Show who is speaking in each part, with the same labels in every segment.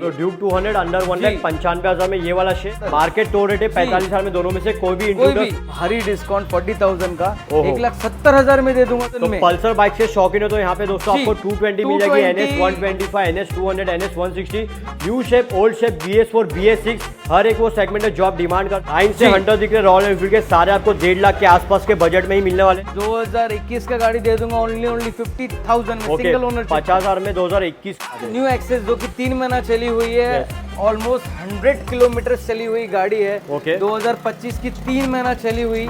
Speaker 1: तो Duke 200 under 1,95,000 में ये वाला शेयर, मार्केट टो रेट है 45 हजार में, दोनों में से कोई भी
Speaker 2: भारी डिस्काउंट 40,000 का 1,70,000 में दे दूंगा।
Speaker 1: तो पल्सर बाइक से शौकीन हो तो यहाँ पे दोस्तों आपको 220 मिल जाएगी, NS 125, NS 200, NS 160, new shape, old shape, BS4, BS6, हर एक वो सेगमेंट है जो आप डिमांड कर। 9 से हंटर दिख रहे रॉयल एनफील्ड के सारे आपको 1.5 लाख के आसपास के बजट में ही मिलने वाले।
Speaker 2: 2021 का गाड़ी दे दूंगा ओनली 50,000 में, सिंगल ओनर
Speaker 1: 50,000 में 2021
Speaker 2: न्यू एक्सेस जो कि 3 महीना चली हुई है, ऑलमोस्ट 100 किलोमीटर चली हुई गाड़ी है। 2025 की 3 महीना चली हुई,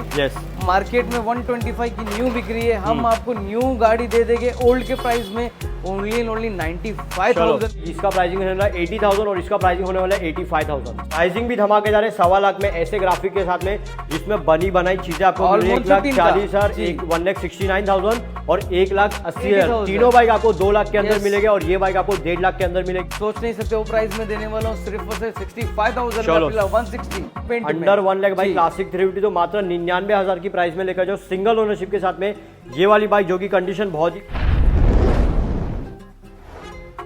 Speaker 2: मार्केट में 125 की न्यू बिक रही है। हम आपको न्यू गाड़ी दे देंगे ओल्ड के प्राइस में ओनली 95,000।
Speaker 1: इसका प्राइसिंग होने वाला है 80,000 और इसका प्राइसिंग होने वाला है 85,000। प्राइसिंग भी धमाकेदार है, 1.25 लाख में ऐसे ग्राफिक के साथ में, जिसमें बनी बनाई चीजें आपको 1,40,000, 1,69,000 और 1,80,000। तीनों बाइक आपको 2 लाख के अंदर मिलेगी और ये बाइक आपको 1.5 लाख के अंदर मिलेगी।
Speaker 2: सोच नहीं सकते वो प्राइस में देने वाला हूँ, सिर्फ और सिर्फ 65,000 160
Speaker 1: अंडर 1 लाख बाइक क्लासिक 350 तो मात्र 99,000 की प्राइस में लेकर जाओ, सिंगल ओनरशिप के साथ में ये वाली बाइक, जो की कंडीशन बहुत ही।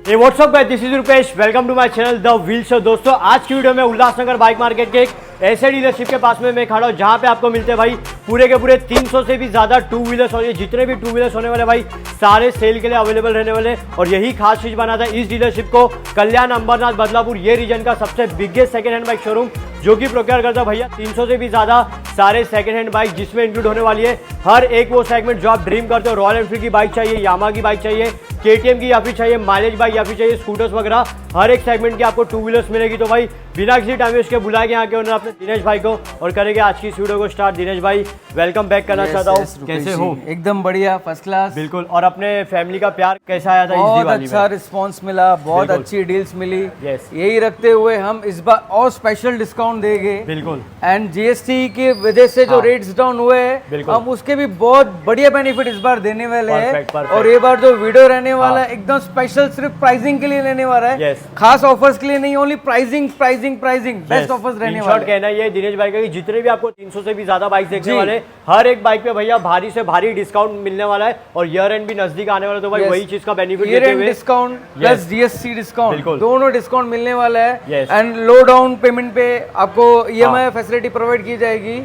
Speaker 1: Hey, what's up guys? This is Rupesh. Welcome to my channel The Wheel Show। दोस्तों आज की वीडियो में उल्लासनगर बाइक मार्केट के एक ऐसे डीलरशिप के पास में मैं खड़ा हूँ जहाँ पे आपको मिलते हैं भाई पूरे के पूरे 300 से भी ज्यादा टू व्हीलर्स, और ये जितने भी टू व्हीलर्स होने वाले भाई सारे सेल के लिए अवेलेबल रहने वाले। और यही खास चीज बनाता है इस डीलरशिप को कल्याण, अंबरनाथ, बदलापुर, ये रीजन का सबसे biggest second hand bike showroom, जो कि प्रोक्योर करता है भैया 300 से भी ज्यादा सारे सेकंड हैंड बाइक, जिसमें इंक्लूड होने वाली है हर एक वो सेगमेंट जो आप ड्रीम करते हो। रॉयल एनफील्ड की बाइक चाहिए, यामा की बाइक चाहिए, KTM की, या फिर चाहिए माइलेज बाइक, या फिर चाहिए स्कूटर्स वगैरह, हर एक सेगमेंट की आपको टू व्हीलर्स मिलेगी। तो भाई बिना किसी टाइम वेस्ट के बुलाएंगे यहाँ के ओनर अपने दिनेश भाई को और करेंगे आज की इस वीडियो को स्टार्ट। दिनेश भाई वेलकम बैक करना चाहता हूँ, कैसे हो?
Speaker 2: एकदम बढ़िया, फर्स्ट क्लास।
Speaker 1: बिल्कुल। और अपने फैमिली का प्यार कैसा आया था?
Speaker 2: बहुत अच्छा रिस्पांस मिला, बहुत अच्छी डील्स मिली। यही रखते हुए हम इस बार और स्पेशल डिस्काउंट देंगे।
Speaker 1: बिल्कुल।
Speaker 2: एंड GST की वजह से जो रेट्स डाउन हुए हैं, हम उसके भी बहुत बढ़िया बेनिफिट इस बार देने वाले हैं। और ये बार जो वीडियो रहने वाला है एकदम स्पेशल, सिर्फ प्राइसिंग के लिए रहने वाला है, खास ऑफर्स के लिए नहीं, ओनली प्राइसिंग बेस्ट ऑफर्स रहने वाले हैं।
Speaker 1: कहना ये दिनेश भाई का कि जितने भी आपको 300 से भी ज्यादा बाइक देखने वाले, हर एक बाइक पे भैया भारी से भारी डिस्काउंट मिलने वाला है। और ईयर एंड भी नजदीक आने वाला, तो भाई वही चीज का benefit
Speaker 2: year and discount plus GST discount, दोनों डिस्काउंट मिलने वाला है। एंड लो डाउन पेमेंट पे आपको EMI फैसिलिटी प्रोवाइड की जाएगी।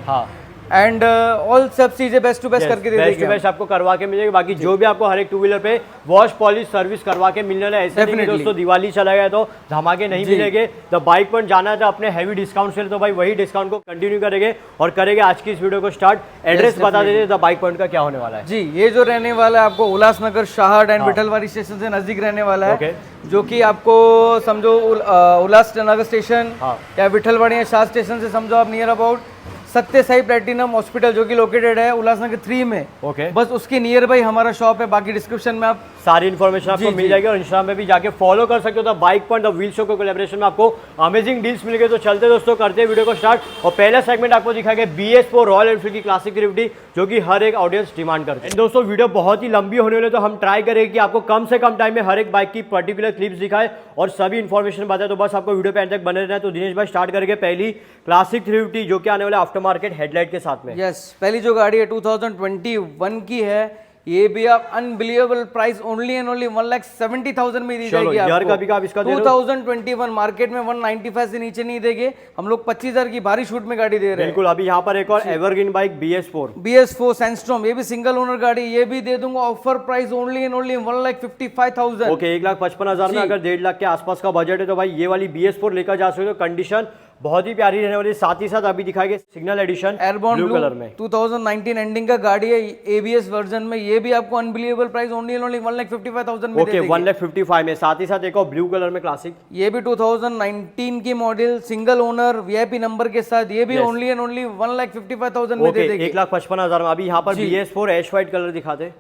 Speaker 2: एंड ऑल सब चीजें बेस्ट टू बेस्ट करके दे देंगे,
Speaker 1: बेस्ट टू बेस्ट आपको करवा के मिलेगी। बाकी जो भी आपको हर एक टू व्हीलर पे वॉश पॉलिश सर्विस करवा के मिलने वाला है। ऐसे नहीं दोस्तों दिवाली चला गया तो धमाके नहीं मिलेंगे। द बाइक पर जाना था अपने हैवी डिस्काउंट से, तो भाई वही डिस्काउंट को कंटिन्यू करेंगे और करेंगे आज की इस वीडियो को स्टार्ट। एड्रेस बता दीजिए द बाइक पॉइंट का क्या होने वाला है?
Speaker 2: जी, ये जो रहने वाला है आपको उल्लासनगर, शाहड एंड विठलवाड़ी स्टेशन से नजदीक रहने वाला है, जो कि आपको समझो उल्लासनगर स्टेशन या विठलवाड़ी या शाह स्टेशन से समझो आप नियर अबाउट सत्य साई प्लेटिनम हॉस्पिटल, जो कि लोकेटेड है उल्लासनगर 3 में। बस उसके नियर बाई हमारा शॉप है। बाकी डिस्क्रिप्शन में आप
Speaker 1: सारी इन्फॉर्मेशन आपको मिल जाएगी और इंस्टाग्राम पे भी जाके फॉलो कर सकते हो। तो bike point the wheel show को कोलैबोरेशन में आपको अमेजिंग डील्स मिलेंगे। तो चलते दोस्तों करते हैं वीडियो को स्टार्ट। और पहला सेगमेंट आपको दिखाएंगे BS4 रॉयल एनफील्ड की क्लासिक 350, जो कि हर एक ऑडियंस डिमांड करते हैं। दोस्तों वीडियो बहुत ही लंबी होने वाली, तो हम ट्राई करेंगे कि आपको कम से कम टाइम में हर एक बाइक की पर्टिकुलर क्लिप्स दिखाए और सभी इन्फॉर्मेशन बताए। तो बस आपको वीडियो पे एंड तक बने रहना है। तो दिनेश भाई स्टार्ट करेंगे पहली क्लासिक 350, जो कि आने वाले आफ्टर मार्केट हेडलाइट के साथ में।
Speaker 2: पहली जो गाड़ी है 2021 की है, ये भी आप unbelievable price only and only 1,70,000 में दी जाएगी आपको। 2021 मार्केट में 195 से नीचे नहीं देंगे हम लोग, 25,000 की भारी छूट में गाड़ी दे रहे हैं।
Speaker 1: बिल्कुल। अभी यहाँ पर एक और एवरग्रीन बाइक
Speaker 2: BS4 सैंडस्टॉर्म, ये भी सिंगल ओनर गाड़ी, ये भी दे दूंगा offer price only and only 1,55,000।
Speaker 1: Okay, 1,55,000 में अगर 1.5 लाख के आसपास का बजट है तो भाई ये वाली BS4 लेकर जा सकते हो। कंडीशन बहुत ही प्यारी रहने वाली। साथ ही साथ अभी दिखाएंगे signal edition
Speaker 2: airborne blue colour में, 2019 एंडिंग का गाड़ी है, ABS वर्जन में। ये भी आपको अनबिलीवेबल प्राइस ओनली 1,55,000 में
Speaker 1: ओके, 1,55,000 में। साथ ही साथ एक और ब्लू कलर में क्लासिक,
Speaker 2: ये भी 2019 की model, single owner VIP number के साथ, ये भी ओनली एंड ओनली 1,55,000 में दे देंगे।
Speaker 1: 1,55,000 में। अभी यहाँ पर BS4 ऐश व्हाइट कलर दिखाते,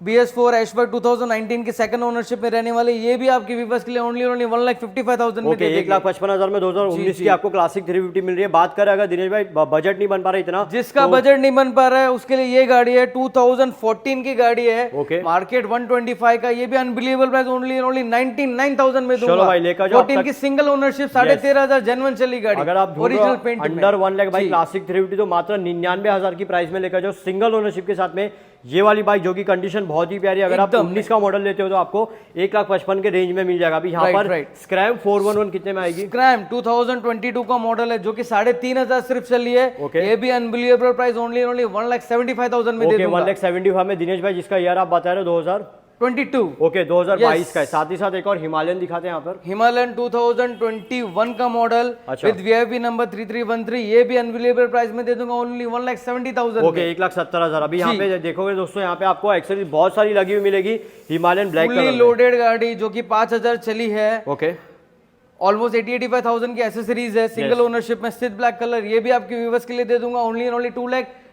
Speaker 2: BS4 ऐश व्हाइट 2019 के सेकंड ओनरशिप में रहने वाले, ये भी आपकी व्यूअर्स के लिए ओनली 1,55,000 में।
Speaker 1: 1,55,000 में 2019 की आपको क्लासिक 350 मिल रही है। बात करें अगर दिनेश भाई बजट नहीं बन पा रहा इतना,
Speaker 2: जिसका बजट नहीं बन पा रहा है उसके लिए ये गाड़ी है, 2014 की गाड़ी है, मार्केट 125 का, ये भी अनबिलीवेबल प्राइस ओनली 99,000 में दूंगा। 14 की सिंगल ओनरशिप, 13,500 जेन्युइन चली गाड़ी।
Speaker 1: अगर आप ओरिजिनल पेंट अंडर 1 लाख भाई क्लासिक 350 तो मात्र 99,000 की प्राइस में लेकर जाओ, सिंगल ओनरशिप के साथ में ये वाली बाइक जो कि कंडीशन बहुत ही प्यारी है, अगर आप 19 का मॉडल लेते हो तो आपको 1,55,000 के रेंज में मिल जाएगा। अभी यहाँ पर स्क्रैम 411 कितने में आएगी?
Speaker 2: स्क्रैम 2022 का मॉडल है जो कि 3,500 सिर्फ चली है। ये भी अनबिलीवेबल प्राइस, ओनली 1,75,000 में दे दूंगा।
Speaker 1: 1,75,000 में दिनेश भाई, जिसका ईयर आप बता रहे हो 2022। ओके 2022 का है। साथ ही साथ एक और हिमालयन दिखाते हैं यहाँ पर,
Speaker 2: हिमालयन 2021 का मॉडल विद वीआईपी नंबर 3313। ये भी अनबिलीवेबल प्राइस में दे दूंगा, ओनली 1,70,000।
Speaker 1: ओके 1,70,000। अभी यहाँ पे देखोगे दोस्तों, यहाँ पे आपको एक्सेसरीज बहुत सारी लगी हुई मिलेगी। हिमालयन ब्लैक कलर में
Speaker 2: लोडेड गाड़ी जो कि 5,000 चली है।
Speaker 1: ओके
Speaker 2: ऑलमोस्ट 80-85,000 की एसेसरीज है, सिंगल ओनरशिप में, स्थित ब्लैक कलर। ये भी आपके व्यूवर्स के लिए दे दूंगा, ओनली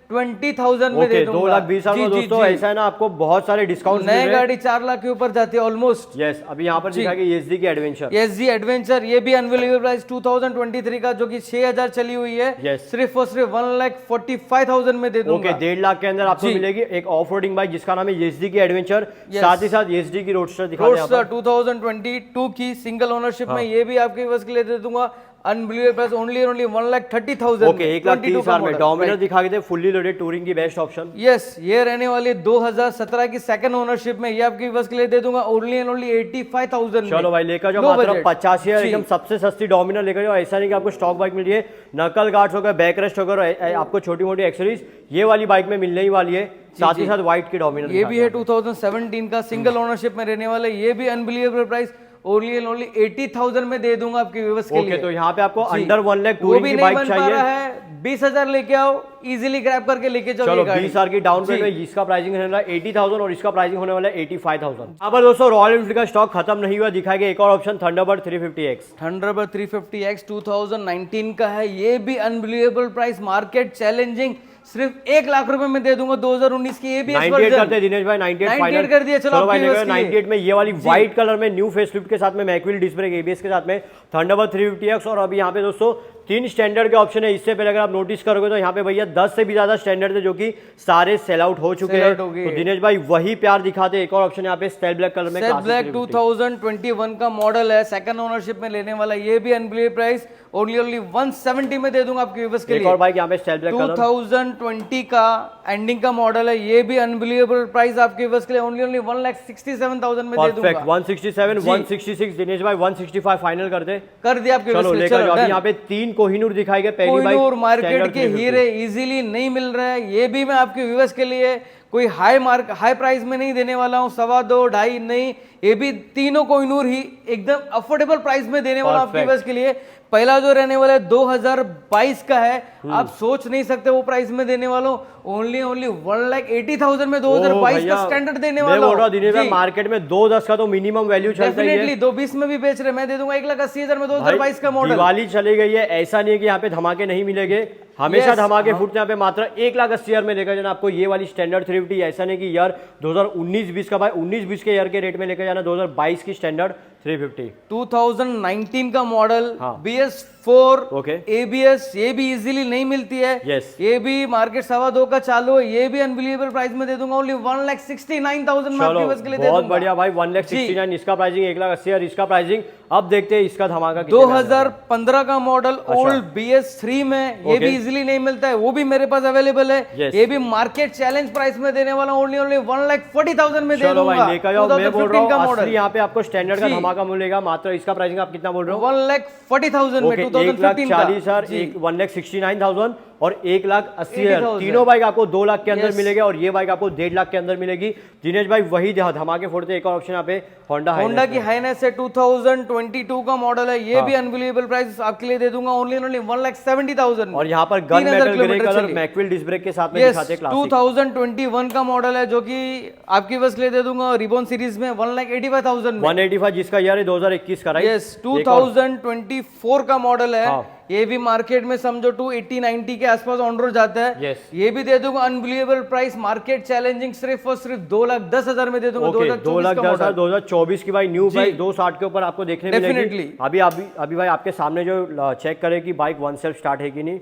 Speaker 2: 2,20,000 में दे दूंगा।
Speaker 1: 2,20,000 दोस्तों, ऐसा है ना, आपको बहुत सारे डिस्काउंट।
Speaker 2: नए गाड़ी 4 लाख के ऊपर जाती है ऑलमोस्ट।
Speaker 1: यस, अभी यहाँ पर दिखाएंगे एसडी की एडवेंचर।
Speaker 2: एसडी एडवेंचर, ये भी अनबिलीवेबल प्राइस 2023 का जो कि 6,000 चली हुई है, सिर्फ और सिर्फ 1,45,000 में दे दूंगा।
Speaker 1: 1.5 लाख के अंदर आपको मिलेगी एक ऑफ रोडिंग बाइक जिसका नाम है एसडी की एडवेंचर। साथ ही साथ एसडी की रोडस्टर दिखा रहे हैं।
Speaker 2: रोडस्टर 2022 की सिंगल ओनरशिप में, ये भी आपके व्यूअर्स के लिए दे दूंगा, अनबिलीवेबल प्राइस, ओनली 1,30,000।
Speaker 1: ओके 1,30,000 में डोमिनर दिखा के थे, फुल्ली लोडेड टूरिंग की बेस्ट ऑप्शन।
Speaker 2: यस, ये रहने वाली 2017 की सेकंड ओनरशिप में, ये आपकी व्यूअर्स के लिए दे दूंगा, ओनली 85,000।
Speaker 1: चलो भाई लेकर जाओ, मात्र 85,000 एकदम सबसे सस्ती डोमिनर लेकर जाओ। ऐसा नहीं कि आपको स्टॉक बाइक मिल रही है, नकल गार्ड्स होकर, बैक रेस्ट होकर, आपको छोटी मोटी एक्सेसरीज ये वाली बाइक में मिलने ही वाली है। साथ ही साथ व्हाइट की डोमिनर
Speaker 2: ये भी है 2017 का सिंगल ओनरशिप में रहने वाला, ये भी अनबिलीवेबल प्राइस, ओनली 80,000 में दे दूंगा आपके व्यूअर्स के लिए।
Speaker 1: तो यहाँ पे आपको अंडर 1 लाख टूरिंग की बाइक चाहिए,
Speaker 2: 20,000 लेके आओ, इजीली ग्रैब करके लेके जाओ।
Speaker 1: चलो 20,000 की डाउन पेमेंट, इसका प्राइसिंग होने वाला 80,000 और इसका प्राइसिंग होने वाला 85,000। यहाँ पर दोस्तों रॉयल एनफील्ड का स्टॉक खत्म नहीं हुआ, दिखाएगा एक और option Thunderbird 350X।
Speaker 2: Thunderbird 350X 2019 का है, ये भी अनबिलीवेबल प्राइस, मार्केट चैलेंजिंग, सिर्फ 1 लाख रुपए में दे दूंगा। 2019 की एबीएस
Speaker 1: 98 करते हैं दिनेश भाई, 98
Speaker 2: कर दिया। चलो
Speaker 1: भाई 98 में ये वाली व्हाइट कलर में न्यू फेसलिफ्ट के साथ में, मैकविल डिस्क ब्रेक एबीएस के साथ में थंडरबर्ड 350X। और अभी यहाँ पे दोस्तों 3 स्टैंडर्ड के ऑप्शन है। इससे पहले अगर आप नोटिस करोगे तो यहाँ पे भैया 10 से भी ज्यादा स्टैंडर्ड थे जो कि सारे सेल आउट हो चुके हैं। तो दिनेश भाई वही प्यार दिखाते, एक और ऑप्शन यहाँ पे स्टेल ब्लैक कलर में,
Speaker 2: स्टेल ब्लैक 2021 का मॉडल है, सेकंड ओनरशिप में लेने वाला, ये भी अनबिलीवेबल प्राइस, ओनली 170 में दे दूंगा आपके व्यूअर्स के लिए।
Speaker 1: एक और बाइक यहाँ पे स्टेल ब्लैक कलर
Speaker 2: 2020 का एंडिंग का मॉडल है, ये भी अनबिलीवेबल प्राइस आपके व्यूअर्स के लिए, ओनली 1,67,000 में दे दूंगा।
Speaker 1: 167, 166 दिनेश भाई 165 फाइनल कर दे,
Speaker 2: कर दिया आपके व्यूअर्स के लिए।
Speaker 1: चलो यहाँ पे 3 कोहिनूर दिखाएगा, पहली बाइक
Speaker 2: मार्केट के हीरे इजीली नहीं मिल रहा है, ये भी मैं आपके व्यूअर्स के लिए कोई हाई प्राइस में नहीं देने वाला हूँ, 2.25 2.5 नहीं, ये भी तीनों कोहिनूर ही एकदम अफोर्डेबल प्राइस में देने वाला हूँ आपके व्यूअर्स के लिए। पहला जो रहने वाला है 2022 का है, आप सोच नहीं सकते वो प्राइस में देने वाला हूँ, ओनली 1,80,000 में 2022 का स्टैंडर्ड देने वाला हूँ।
Speaker 1: मार्केट में 2.10 का तो मिनिमम वैल्यू चलता है,
Speaker 2: डेफिनेटली 2.20 में भी बेच रहे, मैं दे दूंगा 1,80,000 में 2022 का मॉडल।
Speaker 1: दिवाली चली गई है, ऐसा नहीं है कि यहाँ पे धमाके नहीं मिलेंगे, हमेशा धमाके फुटते यहाँ पे। मात्र 1,80,000 में लेकर जाना आपको ये वाली स्टैंडर्ड 350। ऐसा नहीं कि यार 2019-20 का भाई, 19-20 के ईयर के रेट में लेकर जाना 2022 की स्टैंडर्ड 350।
Speaker 2: 2019 का मॉडल, BS4 ABS, ये भी इजीली नहीं मिलती है। ये भी मार्केट 2.25 का चालू है, ये भी अनबिलीवेबल प्राइस में दे दूंगा, ओनली 1,69,000 में आपके व्यूअर्स के लिए दे दूंगा।
Speaker 1: बहुत बढ़िया भाई, 1,69,000 इसका प्राइसिंग, 1,80,000 इसका प्राइसिंग। अब देखते हैं इसका धमाका।
Speaker 2: 2015 का मॉडल ओल्ड BS3 में, ये भी इजीली नहीं मिलता है, वो भी मेरे पास अवेलेबल है। ये भी मार्केट चैलेंज प्राइस में देने वाला, ओनली 1,40,000 में दे दूंगा।
Speaker 1: लेकर जाओ, मैं बोल रहा हूं असली यहाँ पे आपको स्टैंडर्ड का धमाका मिलेगा। मात्र इसका प्राइसिंग आप कितना बोल रहे हो?
Speaker 2: 1,40,000 में 2015 का
Speaker 1: 1,40,000, 1,69,000 और 1,80,000। तीनों बाइक आपको 2 लाख के अंदर मिलेगा और ये बाइक आपको 1.5 लाख के अंदर मिलेगी। दिनेश भाई वही धमाके फोड़ते। एक और ऑप्शन यहाँ पे होंडा की
Speaker 2: हाइनेस है, 2022 का मॉडल है, ये भी अनबिलीवेबल प्राइस आपके लिए दे दूंगा, ओनली 1,70,000।
Speaker 1: और यहाँ पर gun metal grey colour मैकविल disc brake के साथ में दिखाते हैं।
Speaker 2: 2021 का मॉडल है जो कि आपकी बस ले दे दूंगा रिबॉन सीरीज में, 1,85,000
Speaker 1: 185 जिसका ईयर है 2021 का, राइट?
Speaker 2: 2024 का मॉडल है, ये भी मार्केट में समझो 280-90 के आसपास ऑन रोड जाता है। ये भी दे दूंगा अनबिलीवेबल प्राइस, मार्केट चैलेंजिंग, सिर्फ और सिर्फ 2,10,000 में दे दूंगा।
Speaker 1: 2,10,000 2024 की बाइक, न्यू बाइक 260 के ऊपर आपको देखने मिलेगी। अभी भाई आपके सामने जो चेक करे कि बाइक वन सेल्फ स्टार्ट है कि नहीं।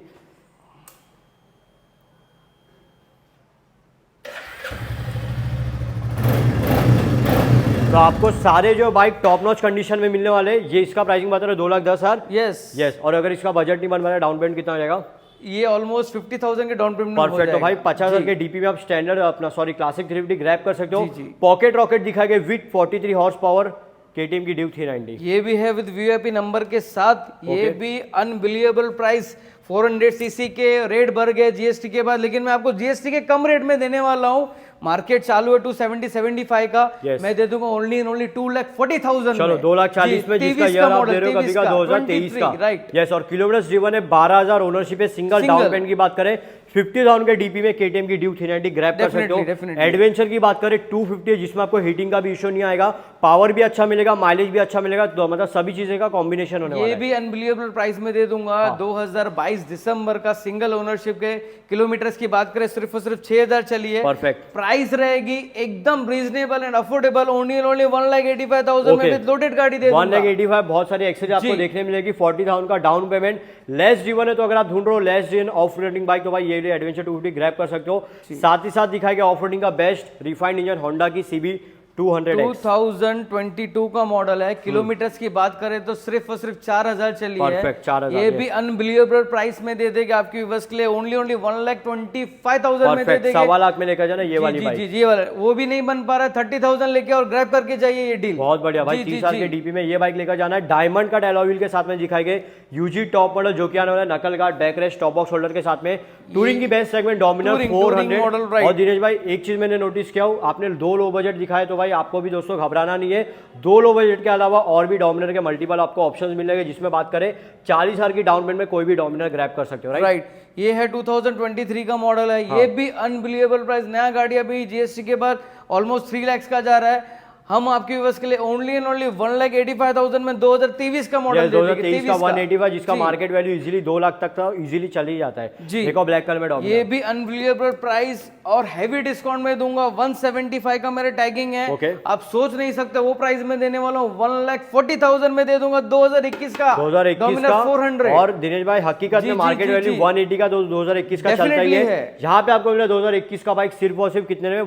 Speaker 1: तो आपको सारे जो बाइक टॉप नॉच कंडीशन में मिलने वाले, ये इसका प्राइसिंग बता रहे 2,10,000।
Speaker 2: यस।
Speaker 1: और अगर इसका बजट नहीं बन रहा है, डाउन पेमेंट कितना हो जाएगा?
Speaker 2: ये ऑलमोस्ट 50,000 के डाउन पेमेंट में हो
Speaker 1: परफेक्ट। तो भाई
Speaker 2: जाएगा।
Speaker 1: 50,000 के डीपी में आप स्टैंडर्ड अपना क्लासिक 350 ग्रैब कर सकते हो।
Speaker 2: जी, जी।
Speaker 1: पॉकेट रॉकेट दिखा गया विद 43 हॉर्स पावर केटीएम की ड्यूक 390।
Speaker 2: ये भी है विद वीआईपी नंबर के साथ। ये भी अनबिलीवेबल प्राइस 400 सीसी के रेट बढ़ गए जीएसटी के बाद, लेकिन मैं आपको जीएसटी के कम रेट में देने वाला हूँ। मार्केट चालू है 270-75 का, मैं दे दूंगा ओनली एंड ओनली 2,40,000।
Speaker 1: चलो 2,40,000 में जिसका ईयर आप दे रहे हो कभी का 2023 का,
Speaker 2: राइट।
Speaker 1: यस। और किलोमीटर ड्रिवन है, 12,000 ओनरशिप है, सिंगल डाउन पेमेंट की बात करें 50,000 के डीपी में केटीएम की ड्यूक 390 ग्रैब कर सकते हो। एडवेंचर की बात करें 250 है, जिसमें आपको हीटिंग का भी इशू नहीं आएगा, पावर भी अच्छा मिलेगा, माइलेज भी अच्छा मिलेगा, तो मतलब सभी चीजें का कॉम्बिनेशन होने वाला है।
Speaker 2: ये भी अनबिलीवेबल प्राइस में दे दूंगा। 2022 दिसंबर का सिंगल ओनरशिप के किलोमीटर्स की बात करें सिर्फ और सिर्फ 6,000 चली है।
Speaker 1: परफेक्ट
Speaker 2: प्राइस रहेगी एकदम रीजनेबल एंड अफोर्डेबल, ओनली 1,85,000 में विद लोडेड गाड़ी दे दूंगा।
Speaker 1: 1,85,000 बहुत सारी एक्सेस आपको देखने मिलेगी। 40,000 का डाउन पेमेंट, लेस ड्रिवन है, तो अगर आप ढूंढ रहे हो less driven off roading bike, तो भाई ये एडवेंचर 250 ग्रैब कर सकते हो। साथ ही साथ दिखाएगा ऑफ रोडिंग का बेस्ट रिफाइंड इंजन होंडा की CB 200X
Speaker 2: 2022 का मॉडल है। किलोमीटर्स की बात करें तो सिर्फ और सिर्फ 4,000 चली है।
Speaker 1: परफेक्ट 4,000
Speaker 2: ये भी अनबिलीवेबल प्राइस में दे देगा आपकी व्यूअर्स के लिए, ओनली 1,25,000 में दे देंगे।
Speaker 1: 1.25 लाख में लेकर जाना ये वाली बाइक।
Speaker 2: जी जी वाला वो भी नहीं बन पा रहा है, 30,000 लेके और ग्रैब करके जाइए ये डील।
Speaker 1: बहुत बढ़िया भाई। 30 साल के डीपी में ये बाइक लेकर जाना है। डायमंड का अलॉय व्हील के साथ में दिखाई गए यूजी टॉप मॉडल, जो कि आने वाला नकल guard, back rest, top box holder के साथ में टूरिंग की बेस्ट सेगमेंट डोमिनर 400 और दिनेश भाई एक चीज मैंने नोटिस किया हूं, आपने 2 लो बजट दिखाए, तो भाई आपको भी दोस्तों घबराना नहीं है। 2 लो बजट के अलावा और भी डोमिनर के मल्टीपल आपको ऑप्शंस मिलेंगे, जिसमें बात करें 40,000 की डाउन पेमेंट में कोई भी डोमिनर ग्रैब कर सकते हो।
Speaker 2: राइट। ये है 2023 का मॉडल है। ये भी अनबिलीवेबल प्राइस, नया गाड़ी अभी जीएसटी के बाद ऑलमोस्ट 3 लाख का जा रहा है। हम आपके व्यूअर्स के लिए ओनली एंड ओनली 1,85,000 में 2023 का मॉडल
Speaker 1: 2023 का 185, जिसका मार्केट वैल्यू इजीली 2 लाख तक का इजीली चली जाता है।
Speaker 2: जी।
Speaker 1: देखो ब्लैक कलर में डॉमिनर,
Speaker 2: ये भी अनबिलीवेबल प्राइस और हैवी डिस्काउंट में दूंगा। 175 का मेरे टैगिंग है।
Speaker 1: Okay.
Speaker 2: आप सोच नहीं सकते वो प्राइस में देने वाला हूँ। 1,40,000 में दे दूंगा 2021 का
Speaker 1: 2021 का
Speaker 2: 400।
Speaker 1: और दिनेश भाई हकीकत में मार्केट वैल्यू 180 का 2021 का चलता ही है। यहाँ पे आपको मिला 2021 का बाइक सिर्फ और सिर्फ कितने में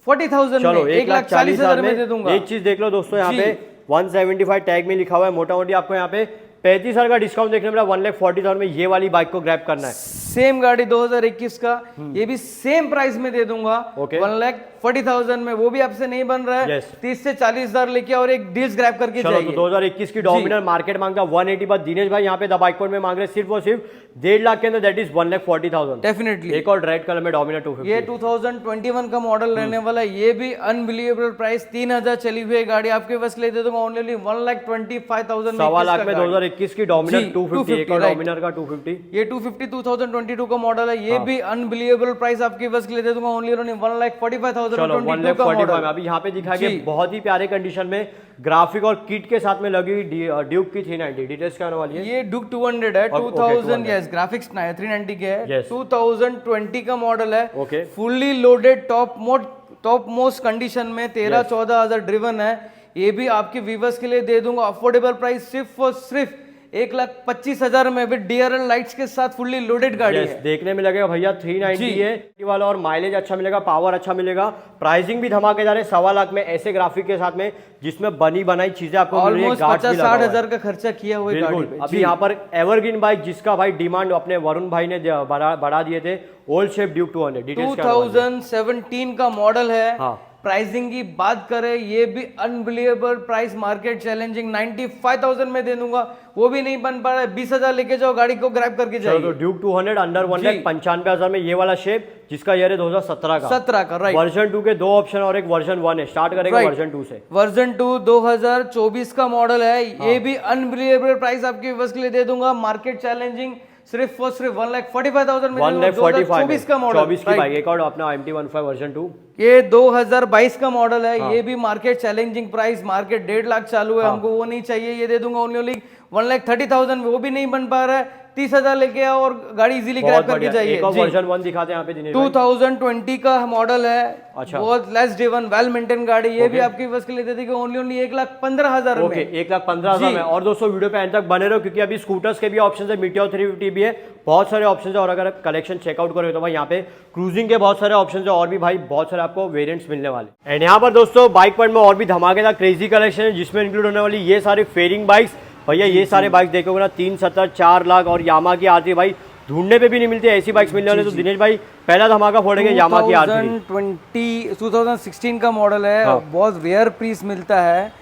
Speaker 2: 1,40,000
Speaker 1: चलो
Speaker 2: में 1,40,000 में दे दूंगा।
Speaker 1: एक चीज देख लो दोस्तों, यहाँ पे 175 टैग में लिखा हुआ है, मोटा मोटी आपको यहाँ पे 35,000 का डिस्काउंट देखने मिला। 1,40,000 में ये वाली बाइक को ग्रैब करना है।
Speaker 2: सेम गाड़ी 2021 का, ये भी सेम प्राइस में दे दूंगा। 1,40,000 में, वो भी आपसे नहीं बन रहा है। 30 से 40,000 लेके और एक डील्स ग्रैब करके
Speaker 1: चलो
Speaker 2: जाइए।
Speaker 1: तो 2021 की डोमिनर मार्केट मांगता 180, पर दिनेश भाई यहाँ पे द बाइक पॉइंट में मांग रहे सिर्फ और सिर्फ 1.5 लाख के अंदर, दैट इज 1,40,000
Speaker 2: डेफिनेटली।
Speaker 1: एक और रेड कलर में डोमिनर 250।
Speaker 2: ये 2021 का मॉडल रहने वाला है। ये भी अनबिलीवेबल प्राइस, 3,000 चली हुई गाड़ी आपके बस ले दे दूंगा ओनली 1,25,000 में।
Speaker 1: 1.25 लाख में 2021 की डोमिनर 250, एक और डोमिनर का 250।
Speaker 2: ये 250 2022 का मॉडल है। ये भी अनबिलीवेबल प्राइस आपके बस ले दे दूंगा ओनली 1,45,000
Speaker 1: चलो 1,45,000 में। अभी यहाँ पे दिखा के बहुत ही प्यारे कंडीशन में ग्राफिक और किट के साथ में लगी हुई ड्यूक की 390। डिटेल्स क्या होने वाली है?
Speaker 2: ये ड्यूक 200 है। 2000 यस, ग्राफिक्स 390 के है। 2020 का मॉडल है। Fully loaded top most condition में 13-14 ड्रिवन है। ये भी आपके व्यूअर्स के लिए दे दूंगा अफोर्डेबल प्राइस, सिर्फ और सिर्फ 1,25,000 में विद DRL लाइट्स के साथ फुल्ली लोडेड गाड़ी है।
Speaker 1: देखने में लगेगा भैया 390 है वाला, और माइलेज अच्छा मिलेगा, पावर अच्छा मिलेगा, प्राइसिंग भी धमाकेदार है। 1.25 लाख में ऐसे ग्राफिक के साथ में, जिसमें बनी बनाई चीजें आपको
Speaker 2: ऑलमोस्ट 50-60,000 का खर्चा किया हुआ गाड़ी पे।
Speaker 1: अभी यहाँ पर एवरग्रीन बाइक, जिसका भाई डिमांड अपने वरुण भाई ने बढ़ा दिए थे, ओल्ड शेप ड्यूक 200।
Speaker 2: 2017 का मॉडल है। प्राइसिंग की बात करें, ये भी अनबिलीवेबल प्राइस, मार्केट चैलेंजिंग 95,000 में दे दूंगा। वो भी नहीं बन पा रहा है, 20,000 लेके जाओ, गाड़ी को ग्रैब करके जाइए।
Speaker 1: तो ड्यूक 200 अंडर 1,95,000 में ये वाला शेप, जिसका ईयर है 2017 का।
Speaker 2: 17 का, राइट।
Speaker 1: वर्जन 2 के 2 ऑप्शन और एक वर्जन 1 है। स्टार्ट करेंगे वर्जन 2 से।
Speaker 2: वर्जन 2 2024 का मॉडल है। ये भी अनबिलीवेबल प्राइस आपके व्यूअर्स के लिए दे दूंगा, मार्केट चैलेंजिंग सिर्फ और सिर्फ 1,45,000 में।
Speaker 1: 1,45,000
Speaker 2: का मॉडल,
Speaker 1: 24 की बाइक। एक और अपना MT-15 वर्जन 2।
Speaker 2: ये 2022 का मॉडल है। ये भी market challenging price, market 1.5 lakh चालू है। हमको वो नहीं चाहिए, ये दे दूंगा ओनली 1,30,000 में। वो भी नहीं बन पा रहा है, 30,000 लेके आओ और गाड़ी इजीली ग्रैब करके जाइए।
Speaker 1: एक और वर्जन 1 दिखाते हैं यहाँ पे दिनेश भाई।
Speaker 2: 2020 का मॉडल है।
Speaker 1: अच्छा।
Speaker 2: बहुत लेस ड्रिवन, वेल मेंटेन गाड़ी। ये भी आपकी बस के लिए दे देंगे ओनली 1,15,000 में।
Speaker 1: 1,15,000 में। और दोस्तों वीडियो पे एंड तक बने रहो, क्योंकि अभी स्कूटर्स के भी ऑप्शन है, मीटियोर 350 भी है, बहुत सारे ऑप्शन है। और अगर कलेक्शन चेकआउट करोगे तो भाई यहाँ पे क्रूजिंग के बहुत सारे ऑप्शन है, और भी भाई बहुत सारे आपको वेरिएंट्स मिलने वाले। एंड यहाँ पर दोस्तों बाइक पॉइंट में और भी धमाकेदार क्रेजी कलेक्शन है, जिसमें इंक्लूड होने वाली ये सारे फेयरिंग बाइक्स। भैया ये सारे बाइक देखोगे ना 370, 4 लाख, और यामा की आती है भाई ढूंढने पे भी नहीं मिलती ऐसी बाइक्स मिलने वाली। तो दिनेश भाई पहला धमाका फोड़ेंगे यामाहा की R3
Speaker 2: 2016 का मॉडल है। बहुत रेयर पीस मिलता है,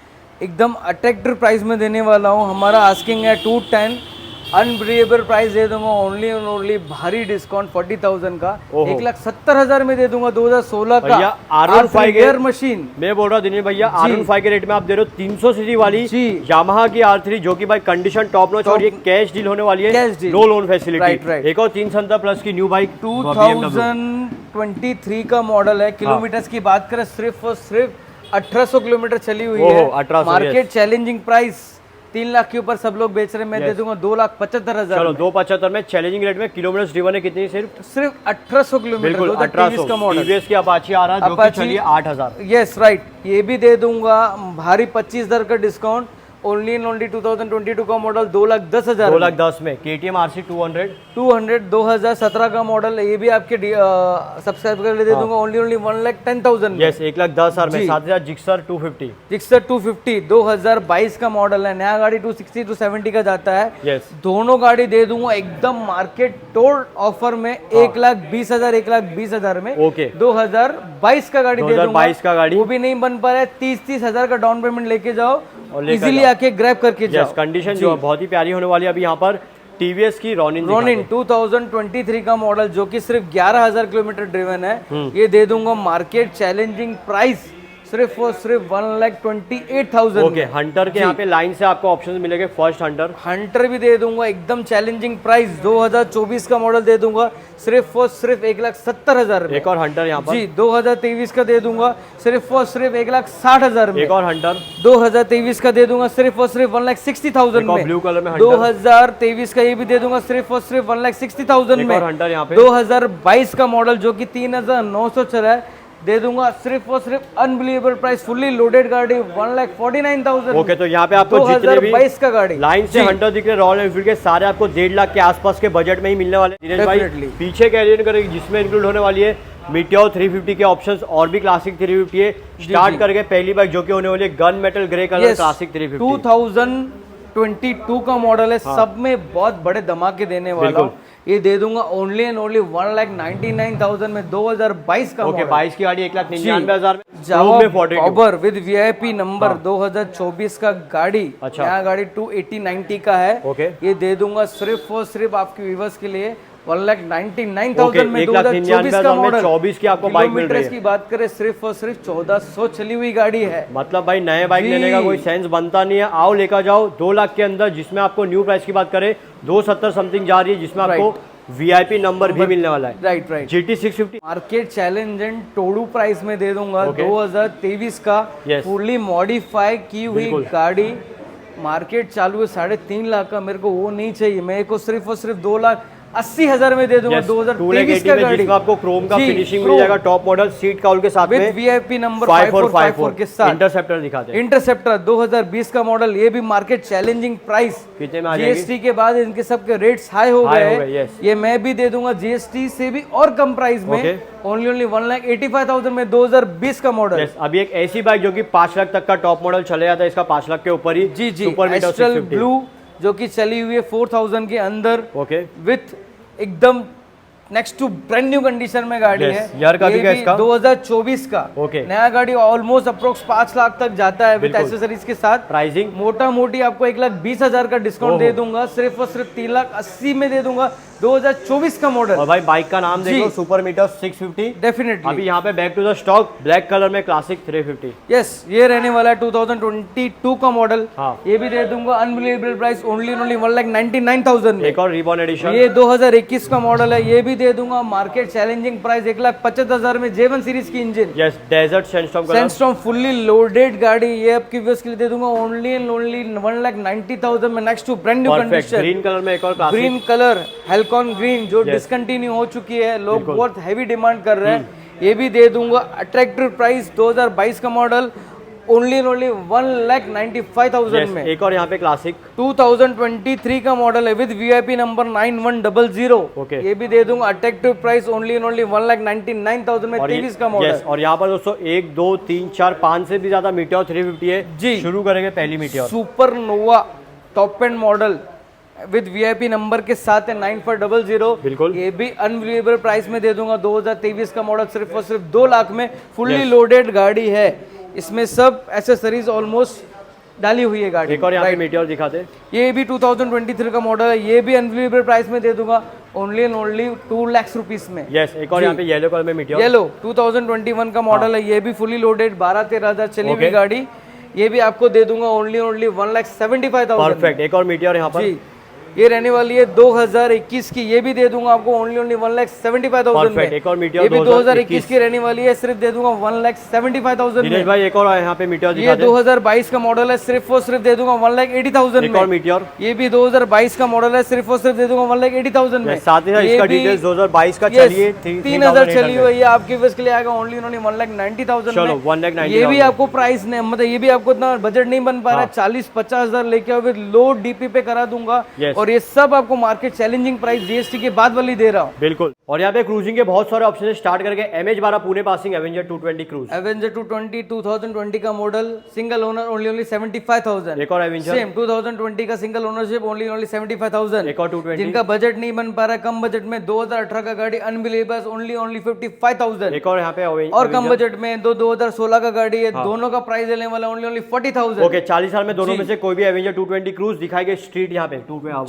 Speaker 2: एकदम अट्रैक्टिव प्राइस में देने वाला हूँ। हमारा आस्किंग है 210, अनबिलीवेबल प्राइस दे दूंगा ओनली एंड ओनली, भारी डिस्काउंट 40,000 का 1,70,000 में दे दूंगा। 2016 का R5 गियर मशीन मैं
Speaker 1: बोल रहा हूँ दिनेश भैया, R15 के रेट में आप दे रहे हो 300 सीसी वाली यामाहा की R3, जो कि भाई कंडीशन टॉप नॉच और ये कैश डील होने वाली है, नो लोन फैसिलिटी। एक और 370 प्लस की न्यू बाइक
Speaker 2: 2023 का मॉडल है। किलोमीटर की बात करें सिर्फ और सिर्फ 1800 किलोमीटर चली हुई है। मार्केट चैलेंजिंग प्राइस 3 लाख के ऊपर सब लोग बेच रहे हैं, मैं दे दूंगा 2,75,000।
Speaker 1: चलो 2,75 में चैलेंजिंग रेट में किलोमीटर ड्रिवन है कितनी? सिर्फ
Speaker 2: 1800 किलोमीटर।
Speaker 1: 1800
Speaker 2: का मॉडल
Speaker 1: टीवीएस की अपाची आ रहा है जो कि चलिए 8,000।
Speaker 2: यस राइट, ये भी दे दूंगा भारी 25,000 का डिस्काउंट। ओनली एंड ओनली 2022 का मॉडल 2,10,000।
Speaker 1: 2,10,000 में KTM RC 200
Speaker 2: 2017 का मॉडल, ये भी आपके सब्सक्राइबर दे दूंगा ओनली ओनली 1,10,000।
Speaker 1: यस 1,10,000 में। साथ ही जिक्सर 250
Speaker 2: 2022 का मॉडल है। नया गाड़ी 260 270 का जाता है।
Speaker 1: यस
Speaker 2: दोनों गाड़ी दे दूंगा एकदम मार्केट तोड़ ऑफर में 1,20,000 1,20,000 में।
Speaker 1: ओके
Speaker 2: 2022 का गाड़ी दे दूंगा।
Speaker 1: 2022 का गाड़ी
Speaker 2: वो भी नहीं बन पा रहा है, 30,000 का डाउन पेमेंट लेके जाओ और इजीली आके ग्रैब करके जाओ।
Speaker 1: कंडीशन जो बहुत ही प्यारी होने वाली है। अभी यहाँ पर टीवीएस की रोनिन
Speaker 2: 2023 का मॉडल, जो कि सिर्फ 11,000 किलोमीटर ड्रिवन है। ये दे दूंगा मार्केट चैलेंजिंग प्राइस सिर्फ और सिर्फ 1,28,000।
Speaker 1: ओके हंटर के यहाँ पे लाइन से आपको ऑप्शन मिलेंगे। फर्स्ट हंटर
Speaker 2: भी दे दूंगा एकदम चैलेंजिंग प्राइस। 2024 का मॉडल दे दूंगा सिर्फ और सिर्फ 1,70,000।
Speaker 1: एक और हंटर यहाँ पर
Speaker 2: जी 2023 का दे दूंगा सिर्फ और सिर्फ 1,60,000 में।
Speaker 1: एक और हंटर
Speaker 2: 2023 का दे दूंगा सिर्फ और सिर्फ 1,60,000 में।
Speaker 1: ब्लू कलर में
Speaker 2: 2023 का ये भी दे दूंगा सिर्फ और सिर्फ 1,60,000 में।
Speaker 1: हंटर यहाँ पे
Speaker 2: 2022 का मॉडल, जो कि 3,900 चला है, दे दूंगा सिर्फ और सिर्फ अनबिलीवेबल प्राइस। फुल्ली लोडेड गाड़ी 1,49,000।
Speaker 1: ओके तो यहाँ पे आपको जितने भी
Speaker 2: 2022 का गाड़ी
Speaker 1: लाइन से हंटर दिख रहे रॉयल एनफील्ड के, सारे आपको 1.5 लाख के आसपास के बजट में ही मिलने वाले। दिनेश भाई पीछे कैरियर करेगी जिसमें इंक्लूड होने वाली है मीटियोर 350 के ऑप्शंस और भी क्लासिक 350 है। स्टार्ट करके पहली बाइक जो कि होने वाली है gun metal grey colour classic 350
Speaker 2: 2022 का मॉडल है। सब में बहुत बड़े धमाके देने वाला हूं। ये दे दूंगा ओनली एंड ओनली 1,99,000 में। 2022 का
Speaker 1: ओके 22 की गाड़ी 1,99,000 में।
Speaker 2: जावा विद VIP नंबर 2024 का गाड़ी। नया गाड़ी 280/90 का है। ये दे दूंगा सिर्फ और सिर्फ आपके व्यूवर्स के लिए 1,99,000 में। 2024 का मॉडल
Speaker 1: 24 की आपको बाइक मिल रही है।
Speaker 2: की बात करें सिर्फ और सिर्फ 1,400 चली हुई गाड़ी है।
Speaker 1: मतलब भाई नए बाइक लेने का कोई सेंस बनता नहीं है। आओ लेकर जाओ 2 लाख के अंदर, जिसमें आपको न्यू प्राइस की बात करें 270 समथिंग जा रही है, जिसमें आपको VIP नंबर भी मिलने वाला है।
Speaker 2: Right
Speaker 1: GT 650
Speaker 2: market challenge and टोडू प्राइस में दे दूंगा। 2023 का फुल्ली मॉडिफाई की हुई गाड़ी। मार्केट चालू है 3.5 लाख का, मेरे को वो नहीं चाहिए। मेरे को सिर्फ और सिर्फ 2,80,000 में दे दूंगा। 2023 का गाड़ी
Speaker 1: जिसमें आपको क्रोम का फिनिशिंग मिल जाएगा, टॉप मॉडल सीट काउल के साथ में,
Speaker 2: VIP नंबर 5454 के साथ।
Speaker 1: इंटरसेप्टर दिखाते हैं।
Speaker 2: इंटरसेप्टर 2020 का मॉडल, ये भी मार्केट चैलेंजिंग प्राइस।
Speaker 1: कितने में आ जाएगी?
Speaker 2: GST के बाद इनके सबके रेट्स हाई हो गए। ये मैं भी दे दूंगा GST से भी और कम प्राइस में। ओनली 1,85,000 में 2020 का मॉडल।
Speaker 1: अभी एक ऐसी बाइक जो कि 5 लाख तक का टॉप मॉडल चले जाता है, इसका 5 लाख के ऊपर ही।
Speaker 2: जी एस्ट्रल ब्लू, जो कि चली हुई है 4,000 के अंदर। विथ एकदम next to brand new condition में गाड़ी है।
Speaker 1: यार का भी
Speaker 2: 2024 का नया गाड़ी ऑलमोस्ट अप्रोक्स 5 लाख तक जाता है विद एक्सेसरीज के साथ।
Speaker 1: प्राइसिंग
Speaker 2: मोटा मोटी आपको 1,20,000 का डिस्काउंट दे दूंगा। सिर्फ और सिर्फ 3,80,000 में दे दूंगा। 2024 का मॉडल।
Speaker 1: और भाई बाइक का नाम देखो, सुपर मीटर 650।
Speaker 2: डेफिनेटली
Speaker 1: अभी यहाँ पे back to the stock black colour में क्लासिक 350।
Speaker 2: यस ये रहने वाला है 2022 का मॉडल। ये भी दे दूंगा अनबिलीवेबल प्राइस ओनली 1,99,000 में।
Speaker 1: एक और रिबॉर्न एडिशन,
Speaker 2: ये 2021 का मॉडल है। ये भी दे दूंगा मार्केट चैलेंजिंग प्राइस 1,75,000 में। J1 सीरीज की engine.
Speaker 1: Yes desert sandstorm
Speaker 2: fully loaded गाड़ी। ये आपके व्यूअर्स के लिए दे दूंगा ओनली एंड ओनली 1,90,000 में। Next to brand new condition
Speaker 1: green colour में। एक और
Speaker 2: ग्रीन कलर हेल्कॉन ग्रीन, जो डिसकंटिन्यू हो चुकी है, लोग बहुत हैवी डिमांड कर रहे हैं। ये भी दे दूंगा अट्रैक्टिव प्राइस। 2022 का मॉडल ओनली 1,95,000 में।
Speaker 1: एक और यहाँ पे क्लासिक
Speaker 2: 2023 का मॉडल है विद VIP नंबर 9100। ये भी दे दूंगा अट्रैक्टिव प्राइस ओनली 1,99,000 में। 23 का मॉडल।
Speaker 1: और यहाँ पर दोस्तों 1 2 3 4 5 से भी ज्यादा मीटियोर 350 है।
Speaker 2: जी
Speaker 1: शुरू करेंगे पहली meteor
Speaker 2: super Nova top and model with VIP number के साथ है 9400।
Speaker 1: बिल्कुल।
Speaker 2: ये भी अनबिलीवेबल प्राइस में दे दूंगा। 2023 का मॉडल सिर्फ और सिर्फ 2 लाख में फुल्ली लोडेड गाड़ी है। इसमें सब एसेसरीज ऑलमोस्ट डाली हुई है गाड़ी।
Speaker 1: एक और यहाँ पे मीटियोर दिखाते हैं।
Speaker 2: ये भी 2023 का मॉडल है। ये भी अनबिलीवेबल प्राइस में दे दूंगा only and only 2 lakh rupees में।
Speaker 1: यस, एक और यहाँ पे येलो कलर में मीटियोर।
Speaker 2: येलो 2021 का मॉडल है। ये भी फुली लोडेड 12-13 हजार चली हुई गाड़ी। ये भी आपको दे दूंगा ओनली 1,75,000।
Speaker 1: परफेक्ट। एक और मीटियोर यहाँ पर।
Speaker 2: जी, ये रहने वाली है 2021 की। ये भी दे दूंगा आपको ओनली 1,75,000 में।
Speaker 1: एक और मीटियोर
Speaker 2: ये भी 2021 की रहने वाली है। सिर्फ दे दूंगा 1,75,000 में।
Speaker 1: दिनेश भाई एक और यहाँ पे मीटियोर
Speaker 2: ये 2022 का मॉडल है। सिर्फ और सिर्फ दे दूंगा 1,80,000 में।
Speaker 1: एक और मीटियोर।
Speaker 2: ये भी 2022 का मॉडल है। सिर्फ और सिर्फ दे दूंगा 1,80,000 में।
Speaker 1: साथ ही साथ इसका डिटेल्स 2022 का चलिए
Speaker 2: 3,000 चली हुई है। आपके बस के लिए आएगा ओनली 1,90,000
Speaker 1: चलो
Speaker 2: में।
Speaker 1: 1,90,000।
Speaker 2: ये भी आपको प्राइस नहीं, मतलब ये भी आपको इतना बजट नहीं बन पा रहा है। 40-50 हजार लेके आओ, लो डीपी पे करा दूंगा। और ये सब आपको मार्केट चैलेंजिंग प्राइस जीएसटी के बाद वाली दे रहा हूँ।
Speaker 1: बिल्कुल। और यहाँ पे क्रूजिंग के बहुत सारे ऑप्शन स्टार्ट करके MH12 Pune passing Avenger 220 cruise.
Speaker 2: Avenger 220 2020 का मॉडल, सिंगल ओनर ओनली 75,000।
Speaker 1: एक और एवेंजर
Speaker 2: सेम 2020 का सिंगल ओनरशिप ओनली 75,000।
Speaker 1: एक और 220।
Speaker 2: जिनका बजट नहीं बन पा रहा है, कम बजट में 2018 का गाड़ी अनबिलीवेबल ओनली 55,000।
Speaker 1: एक और यहाँ पे
Speaker 2: और कम बजट में 2016 का गाड़ी है। दोनों का प्राइस लेने वाला ओनली 40,000।
Speaker 1: ओके, 40 साल में दोनों में से कोई भी एवेंजर 220 क्रूज दिखाएगा। स्ट्रीट यहाँ पे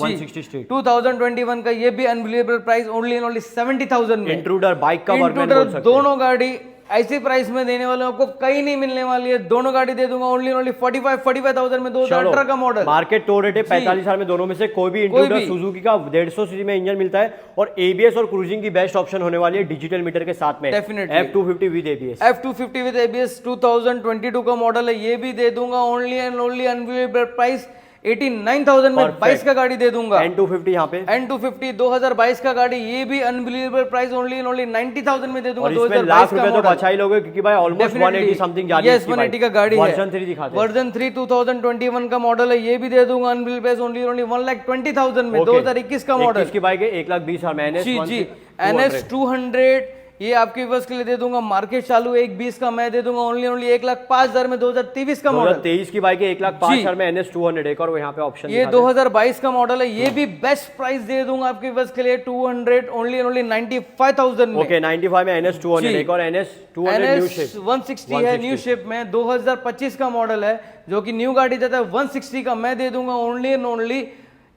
Speaker 1: 160 स्ट्रीट
Speaker 2: 2021 का ये भी अनबिलीवेबल प्राइस ओनली 70,000 में।
Speaker 1: इंट्रूडर बाइक का
Speaker 2: इंट्रूडर दोनों गाड़ी ऐसी प्राइस में देने वाले आपको कहीं नहीं मिलने वाली है। दोनों गाड़ी दे दूंगा ओनली 45,000 में। 2018 का मॉडल
Speaker 1: मार्केट तोड़ रेट है। 45 साल में दोनों में से कोई भी इंट्रूडर सुजुकी का 150 सीसी में इंजन मिलता है। और ABS और क्रूजिंग की बेस्ट ऑप्शन होने वाली है डिजिटल मीटर के साथ में।
Speaker 2: Definitely
Speaker 1: F250 with ABS।
Speaker 2: F250 with ABS 2022 का मॉडल है। ये भी दे दूंगा only and only unbelievable price 89,000 में। 22 का गाड़ी दे दूंगा।
Speaker 1: N250 यहाँ पे
Speaker 2: N250 2022 का गाड़ी। ये भी अनबिलीवेबल प्राइस ओनली 90,000 में दे दूंगा।
Speaker 1: और इसमें लाख रुपए तो बचा ही लोगे क्योंकि भाई ऑलमोस्ट 180 समथिंग जा रही है।
Speaker 2: 180 का गाड़ी है।
Speaker 1: वर्जन 3 दिखाते हैं।
Speaker 2: वर्जन 3 2021 का मॉडल है। ये भी दे दूंगा अनबिलीवेबल ओनली 1,20,000 में। 2021 का मॉडल।
Speaker 1: इसकी बाइक है 1,20,000 में।
Speaker 2: NS 200 ये आपके बस के लिए दे दूंगा। मार्केट चालू 1,20 का, मैं दे दूंगा ओनली 1,05,000 में। 2023 का मॉडल।
Speaker 1: 2023 की बाइक है 1,05,000 में। NS 200 एक और वो यहाँ पे ऑप्शन
Speaker 2: ये 2022 का मॉडल है। ये भी बेस्ट प्राइस दे दूंगा आपके बस के लिए 200 ओनली 95,000 में।
Speaker 1: ओके, 95 में NS 200 एक और NS 200 न्यू शेप
Speaker 2: 160 है न्यू शेप में। 2025 का मॉडल है जो कि न्यू गाड़ी देता है। 160 का मैं दे दूंगा ओनली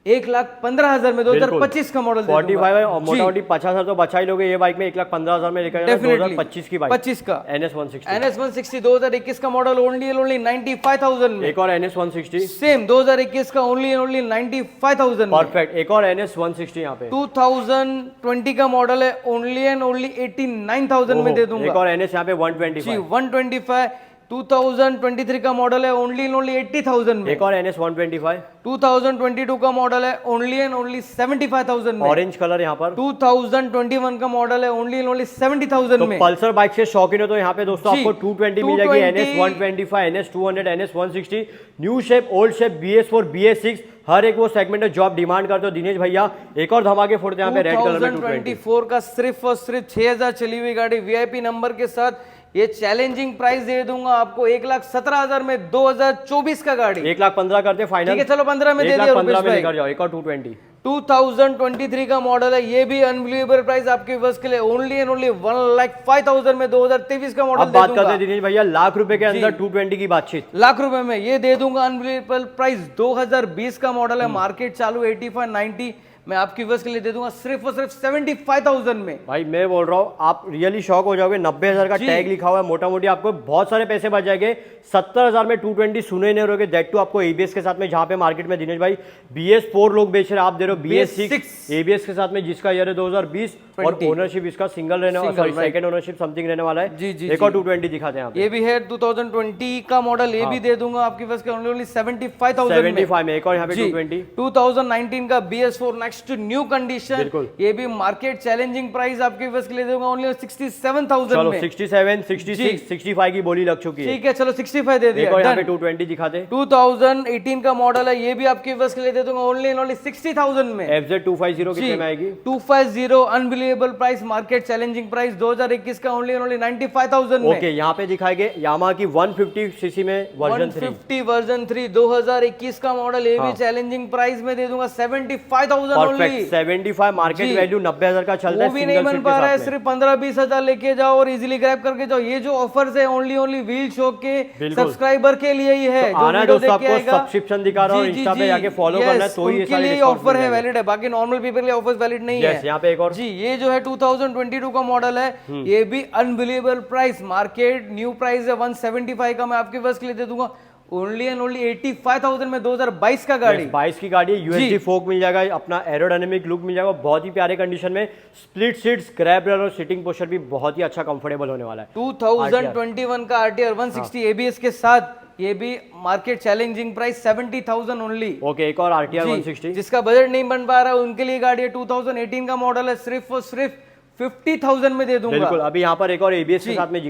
Speaker 2: 1,15,000 में। 2025 का मॉडल
Speaker 1: 45 है और मोटा मोटी 50,000 तो बचा ही लोगे। ये बाइक में 1,15,000 में लेकर 2025 की बाइक
Speaker 2: 25 का
Speaker 1: NS 160
Speaker 2: NS 2021 का मॉडल ओनली 95,000 में।
Speaker 1: एक और NS 160
Speaker 2: सेम 2021 का ओनली 95,000 में।
Speaker 1: परफेक्ट। एक और NS 160 यहाँ पे
Speaker 2: 2020 का मॉडल है। ओनली 89,000 में दे दूंगा।
Speaker 1: एक और NS यहाँ पे 125
Speaker 2: 125 2023 का मॉडल है। ओनली 80,000 में।
Speaker 1: एक और NS 125
Speaker 2: 2022 का मॉडल है। ओनली 75,000 में।
Speaker 1: ऑरेंज कलर यहाँ पर
Speaker 2: 2021 का मॉडल है। ओनली 70,000 में।
Speaker 1: पल्सर बाइक से शौकीन हो तो यहाँ पे दोस्तों आपको 220 मिल जाएगी। NS 125 NS 200 NS 160 new shape, old shape, BS4 BS6 हर एक वो सेगमेंट है जो आप डिमांड करते हो। दिनेश भैया एक और धमाके फोड़ते हैं यहाँ पे रेड कलर में
Speaker 2: 2024 का सिर्फ और सिर्फ 6,000 चली हुई गाड़ी VIP नंबर के साथ। ये चैलेंजिंग प्राइस दे दूंगा आपको 1,17,000 में। 2024 का गाड़ी
Speaker 1: 1,15,000 करते फाइनल।
Speaker 2: ठीक है, चलो 15 में दे दिया।
Speaker 1: 15 में लेकर जाओ। एक और 220
Speaker 2: 2023 का मॉडल है। ये भी अनबिलीवेबल प्राइस आपके बस के लिए ओनली 1,05,000 में। 2023 का मॉडल।
Speaker 1: अब बात करते हैं दिनेश भैया लाख रुपए के अंदर 220 की बातचीत।
Speaker 2: लाख रुपए में ये दे दूंगा अनबिलीवेबल प्राइस। 2020 का मॉडल है। मार्केट चालू 85-90 मैं आपकी बस के लिए दे दूंगा सिर्फ और सिर्फ 75,000 में।
Speaker 1: भाई मैं बोल रहा हूँ आप रियली शॉक हो जाओगे। 90,000 का टैग लिखा हुआ है। मोटा मोटी आपको बहुत सारे पैसे बच जाएंगे। 70,000 में 220 सुने नहीं रहोगे। दैट टू आपको ABS के साथ में, जहां पे मार्केट में दिनेश भाई BS4 लोग बेच रहे हैं, आप दे रहे हो BS6 ABS के साथ में, जिसका ईयर है 2020 और ओनरशिप इसका सिंगल रहने वाला, सॉरी सेकंड ओनरशिप समथिंग रहने वाला है।
Speaker 2: जी,
Speaker 1: एक और 220 दिखाते हैं।
Speaker 2: ये भी है 2020 का मॉडल। ये भी दे दूंगा आपकी बस के ओनली 75,000
Speaker 1: में। एक और यहाँ पे 220
Speaker 2: 2019 का BS4 नेक्स्ट न्यू कंडीशन।
Speaker 1: बिल्कुल।
Speaker 2: ये भी मार्केट चैलेंजिंग प्राइस आपके बस के लिए दूंगा ओनली 67,000 में।
Speaker 1: 67 66 65 की बोली लग चुकी है।
Speaker 2: ठीक है, चलो 65 दे दिया।
Speaker 1: एक और यहाँ पे 220 दिखाते
Speaker 2: 2018 का मॉडल है। ये भी आपके बस के लिए दे दूंगा ओनली 60,000 में।
Speaker 1: FZ 250 कितने में आएगी?
Speaker 2: 250 unbelievable unbelievable price, market challenging price 2021 का ओनली 95,000 में।
Speaker 1: ओके, यहाँ पे दिखाएंगे यामा की 150 सीसी में वर्जन 3,
Speaker 2: 150 वर्जन 3 2021 का मॉडल, ये भी चैलेंजिंग प्राइस में दे दूंगा 75,000 ओनली।
Speaker 1: 75 मार्केट वैल्यू 90,000 का चलता है,
Speaker 2: वो भी नहीं बन पा रहा है, सिर्फ 15-20 हजार लेके जाओ और इजीली ग्रैब करके जाओ। ये जो ऑफर्स है ओनली व्हील शो के सब्सक्राइबर के लिए ही है,
Speaker 1: तो आना दोस्तों, आपको सब्सक्रिप्शन दिखा रहा हूं, इंस्टा पे जाके फॉलो करना है, तो ही
Speaker 2: उनके लिए ऑफर है, वैलिड है, बाकी नॉर्मल पीपल के लिए ऑफर्स वैलिड नहीं है।
Speaker 1: यहाँ पे एक और
Speaker 2: जी, ये जो है 2022 का मॉडल है, ये भी unbelievable price, market new price है 175 का, मैं आपके बस के लिए दे दूंगा ओनली एंड ओनली 85,000 में 2022 का गाड़ी।
Speaker 1: 22 की गाड़ी है, यूएसडी फोक मिल जाएगा, अपना एरोडायनेमिक लुक मिल जाएगा, बहुत ही प्यारे कंडीशन में, स्प्लिट सीट्स, ग्रैब रेल और सीटिंग पोस्चर भी बहुत ही अच्छा कंफर्टेबल होने वाला है।
Speaker 2: 2021 का आरटीआर 160 एबीएस के साथ, ये भी market challenging price 70,000 only.
Speaker 1: Okay, एक और आरटीआर 160
Speaker 2: जिसका बजट नहीं बन पा रहा है उनके लिए गाड़ी है, 2018 का मॉडल है, सिर्फ और सिर्फ 50,000 में दे दूंगा।
Speaker 1: बिल्कुल, अभी यहाँ पर एक और एबीएस के साथ में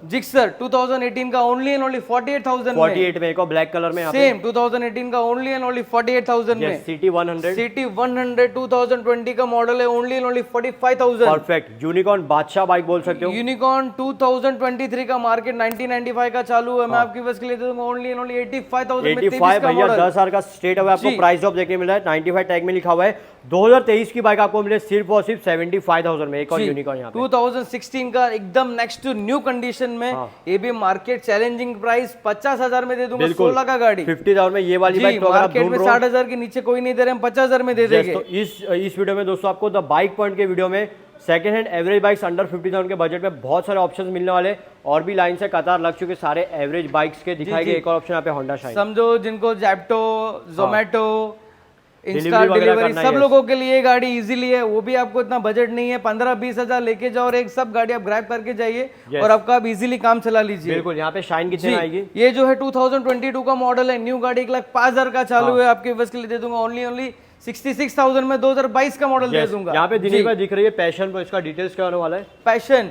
Speaker 1: जिक्सर
Speaker 2: 2018 का ओनली एंड ओनली 48,000 में।
Speaker 1: 48 में एक और ब्लैक कलर में
Speaker 2: सेम 2018 का ओनली एंड ओनली 48,000 में।
Speaker 1: सिटी 100
Speaker 2: 2020 का मॉडल है, only and only 45,000।
Speaker 1: Perfect, unicorn बादशाह बाइक बोल सकते हो।
Speaker 2: यूनिकॉर्न 2023 का मार्केट 1995 का चालू है, मैं आपकी बस के लिए दे दूंगा ओनली एंड ओनली 85,000 में।
Speaker 1: 85 भैया, 10,000 का स्टेट है, आपको प्राइस ड्रॉप देखने मिल रहा है, 95 टैग में लिखा हुआ है। 2023 की बाइक आपको मिले सिर्फ और सिर्फ 75,000 में। एक और यूनिकॉर्न यहाँ पे
Speaker 2: 2016 का एकदम नेक्स्ट टू न्यू कंडीशन में, ये भी मार्केट चैलेंजिंग प्राइस 50,000 में दे दूंगा, 16 का गाड़ी
Speaker 1: 50,000 में। ये वाली बाइक तो
Speaker 2: मार्केट में 60,000 के नीचे कोई नहीं दे रहे, हम 50,000 में दे देंगे।
Speaker 1: तो इस वीडियो में दोस्तों आपको द बाइक पॉइंट के वीडियो में second hand average bikes under 50,000 के बजट में बहुत सारे ऑप्शंस मिलने वाले, और भी लाइन से कतार लग चुके सारे एवरेज बाइक्स के दिखाएंगे। एक और ऑप्शन यहाँ पे होंडा शाइन,
Speaker 2: समझो जिनको जैप्टो, जोमेटो, इंस्टा डिलीवरी सब लोगों के लिए गाड़ी इजीली है, वो भी आपको इतना बजट नहीं है, 15-20 हजार लेके जाओ और एक सब गाड़ी आप ग्रैब करके जाइए और आपका आप इजीली काम चला लीजिए।
Speaker 1: बिल्कुल, यहाँ पे शाइन कितने आएगी?
Speaker 2: ये जो है 2022 का मॉडल है, न्यू गाड़ी 1,05,000 का चालू है, आपके बस के लिए दे दूंगा ओनली 66,000 में 2022 का मॉडल दे दूंगा।
Speaker 1: यहाँ पे दिनेश भाई दिख रही है पैशन प्रो, इसका डिटेल्स क्या होने वाला है?
Speaker 2: पैशन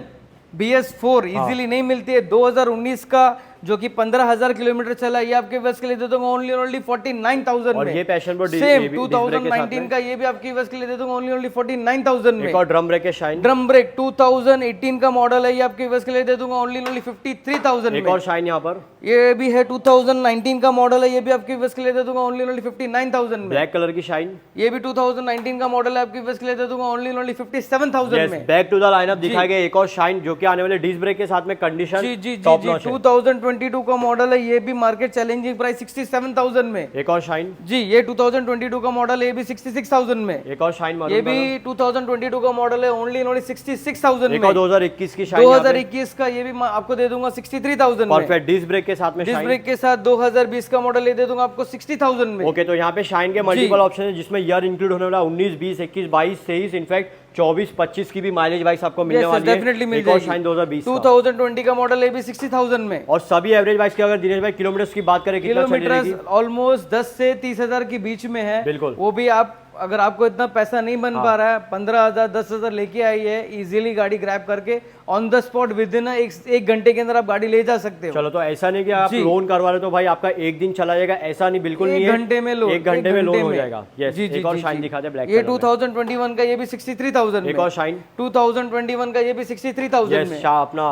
Speaker 2: BS4 इजीली नहीं मिलती है, 2019 का जो कि 15,000 किलोमीटर चला, ये आपके बस के लिए दे दूंगा ओनली 49,000 में।
Speaker 1: और ये पैशन प्रो
Speaker 2: सेम 2019 का, ये भी आपके बस के लिए दे दूंगा ओनली 49,000 में।
Speaker 1: एक और ड्रम ब्रेक है शाइन,
Speaker 2: ड्रम ब्रेक 2018 का मॉडल है, ये आपके बस के लिए दे दूंगा ओनली 53,000 में।
Speaker 1: एक और शाइन यहाँ पर,
Speaker 2: ये भी है 2019 का मॉडल है, ये भी आपके बस के लिए दे दूंगा ओनली 59,000 में।
Speaker 1: ब्लैक कलर की शाइन,
Speaker 2: ये भी 2019 का मॉडल है, आपके बस के लिए दे दूंगा ओनली 57,000 में।
Speaker 1: बैक टू द लाइनअप दिखाएगा एक और शाइन जो कि आने वाले डिस्क ब्रेक के साथ में कंडीशन
Speaker 2: जी 2022 का मॉडल है, ये भी मार्केट चैलेंजिंग प्राइस 67,000 में।
Speaker 1: एक और शाइन
Speaker 2: जी, ये 2022 का मॉडल है, ये भी 66,000 में।
Speaker 1: एक और शाइन,
Speaker 2: ये भी 2022 का मॉडल है, ओनली 66,000 में।
Speaker 1: एक और 2021 की शाइन,
Speaker 2: 2021 का ये भी आपको दे दूंगा 63,000 में।
Speaker 1: परफेक्ट, डिस्क ब्रेक के साथ में,
Speaker 2: डिस्क ब्रेक के साथ 2020 का मॉडल ये दे दूंगा आपको 60,000 में।
Speaker 1: ओके, तो यहाँ पे शाइन के मल्टीपल ऑप्शन है, जिसमें ईयर इंक्लूड होने वाला 19, 20, 21, 22, 23, इनफैक्ट 24, 25 की भी माइलेज बाइक्स आपको मिलने वाली है।
Speaker 2: डेफिनेटली मिल
Speaker 1: एक और
Speaker 2: जाएगी।
Speaker 1: शाइन 2020
Speaker 2: 2020 का मॉडल है, भी 60,000 में।
Speaker 1: और सभी एवरेज बाइक्स की अगर दिनेश भाई किलोमीटर्स की बात करें,
Speaker 2: किलोमीटर ऑलमोस्ट 10 से 30,000 के बीच में है।
Speaker 1: बिल्कुल,
Speaker 2: वो भी आप अगर आपको इतना पैसा नहीं बन पा रहा है, 15,000 10,000 लेके आई है, इजीली गाड़ी ग्रैब करके on the spot with in एक घंटे के अंदर आप गाड़ी ले जा सकते हो।
Speaker 1: चलो, तो ऐसा नहीं कि आप लोन करवा रहे तो भाई आपका एक दिन चला जाएगा, ऐसा नहीं, बिल्कुल नहीं है।
Speaker 2: एक घंटे में लोन,
Speaker 1: एक घंटे में लोन हो जाएगा।
Speaker 2: जी,
Speaker 1: एक और शाइन दिखा दे ब्लैक,
Speaker 2: ये 2021 का, ये भी 63,000 में।
Speaker 1: एक और शाइन
Speaker 2: 2021 का, ये भी 63,000 में।
Speaker 1: अपना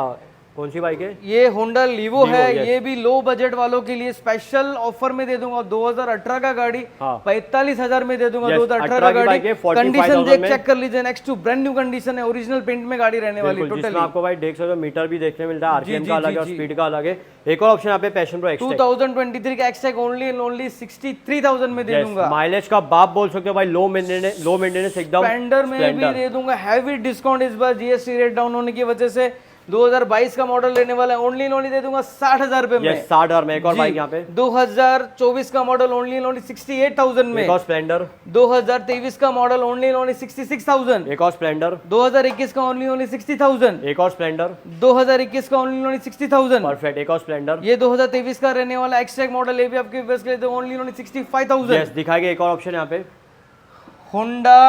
Speaker 1: कौन सी बाइक है?
Speaker 2: ये होंडा लीवो है, ये भी लो बजट वालों के लिए स्पेशल ऑफर में दे दूंगा। 2018 का गाड़ी 45,000 में दे दूंगा। 2018 का गाड़ी कंडीशन चेक कर लीजिए, next to brand new condition है, ओरिजिनल पेंट में गाड़ी रहने वाली टोटली।
Speaker 1: आपको भाई देख सकते हो मीटर भी देखने मिलता है, आरपीएम का अलग है और स्पीड का अलग है। एक और ऑप्शन यहाँ पे पैशन प्रो
Speaker 2: 2023 का एक्सटेक ओनली 63,000 में दे दूंगा।
Speaker 1: माइलेज का बाप बोल सकते हो भाई, लो मेंटेनेंस एकदम।
Speaker 2: स्प्लेंडर में भी दे दूंगा हैवी डिस्काउंट इस बार, जीएसटी रेट डाउन होने की वजह से। 2022 का मॉडल लेने वाला है, ओनली दे दूंगा 60,000 रुपए में।
Speaker 1: 60,000 में। एक और बाइक यहाँ पे
Speaker 2: 2024 का मॉडल ओनली 68,000 में।
Speaker 1: एक और स्प्लेंडर
Speaker 2: 2023 का मॉडल ओनली 66,000।
Speaker 1: एक और स्प्लेंडर
Speaker 2: 2021 का ओनली 60,000।
Speaker 1: एक और स्प्लेंडर
Speaker 2: 2021 का ओनली 60,000।
Speaker 1: परफेक्ट, एक और स्प्लेंडर।
Speaker 2: ये 2023 का रहने वाला एक्सट्रैक मॉडल, ये भी आपके पास के लिए ओनली 65,000।
Speaker 1: दिखाएंगे एक और ऑप्शन यहाँ पे
Speaker 2: होंडा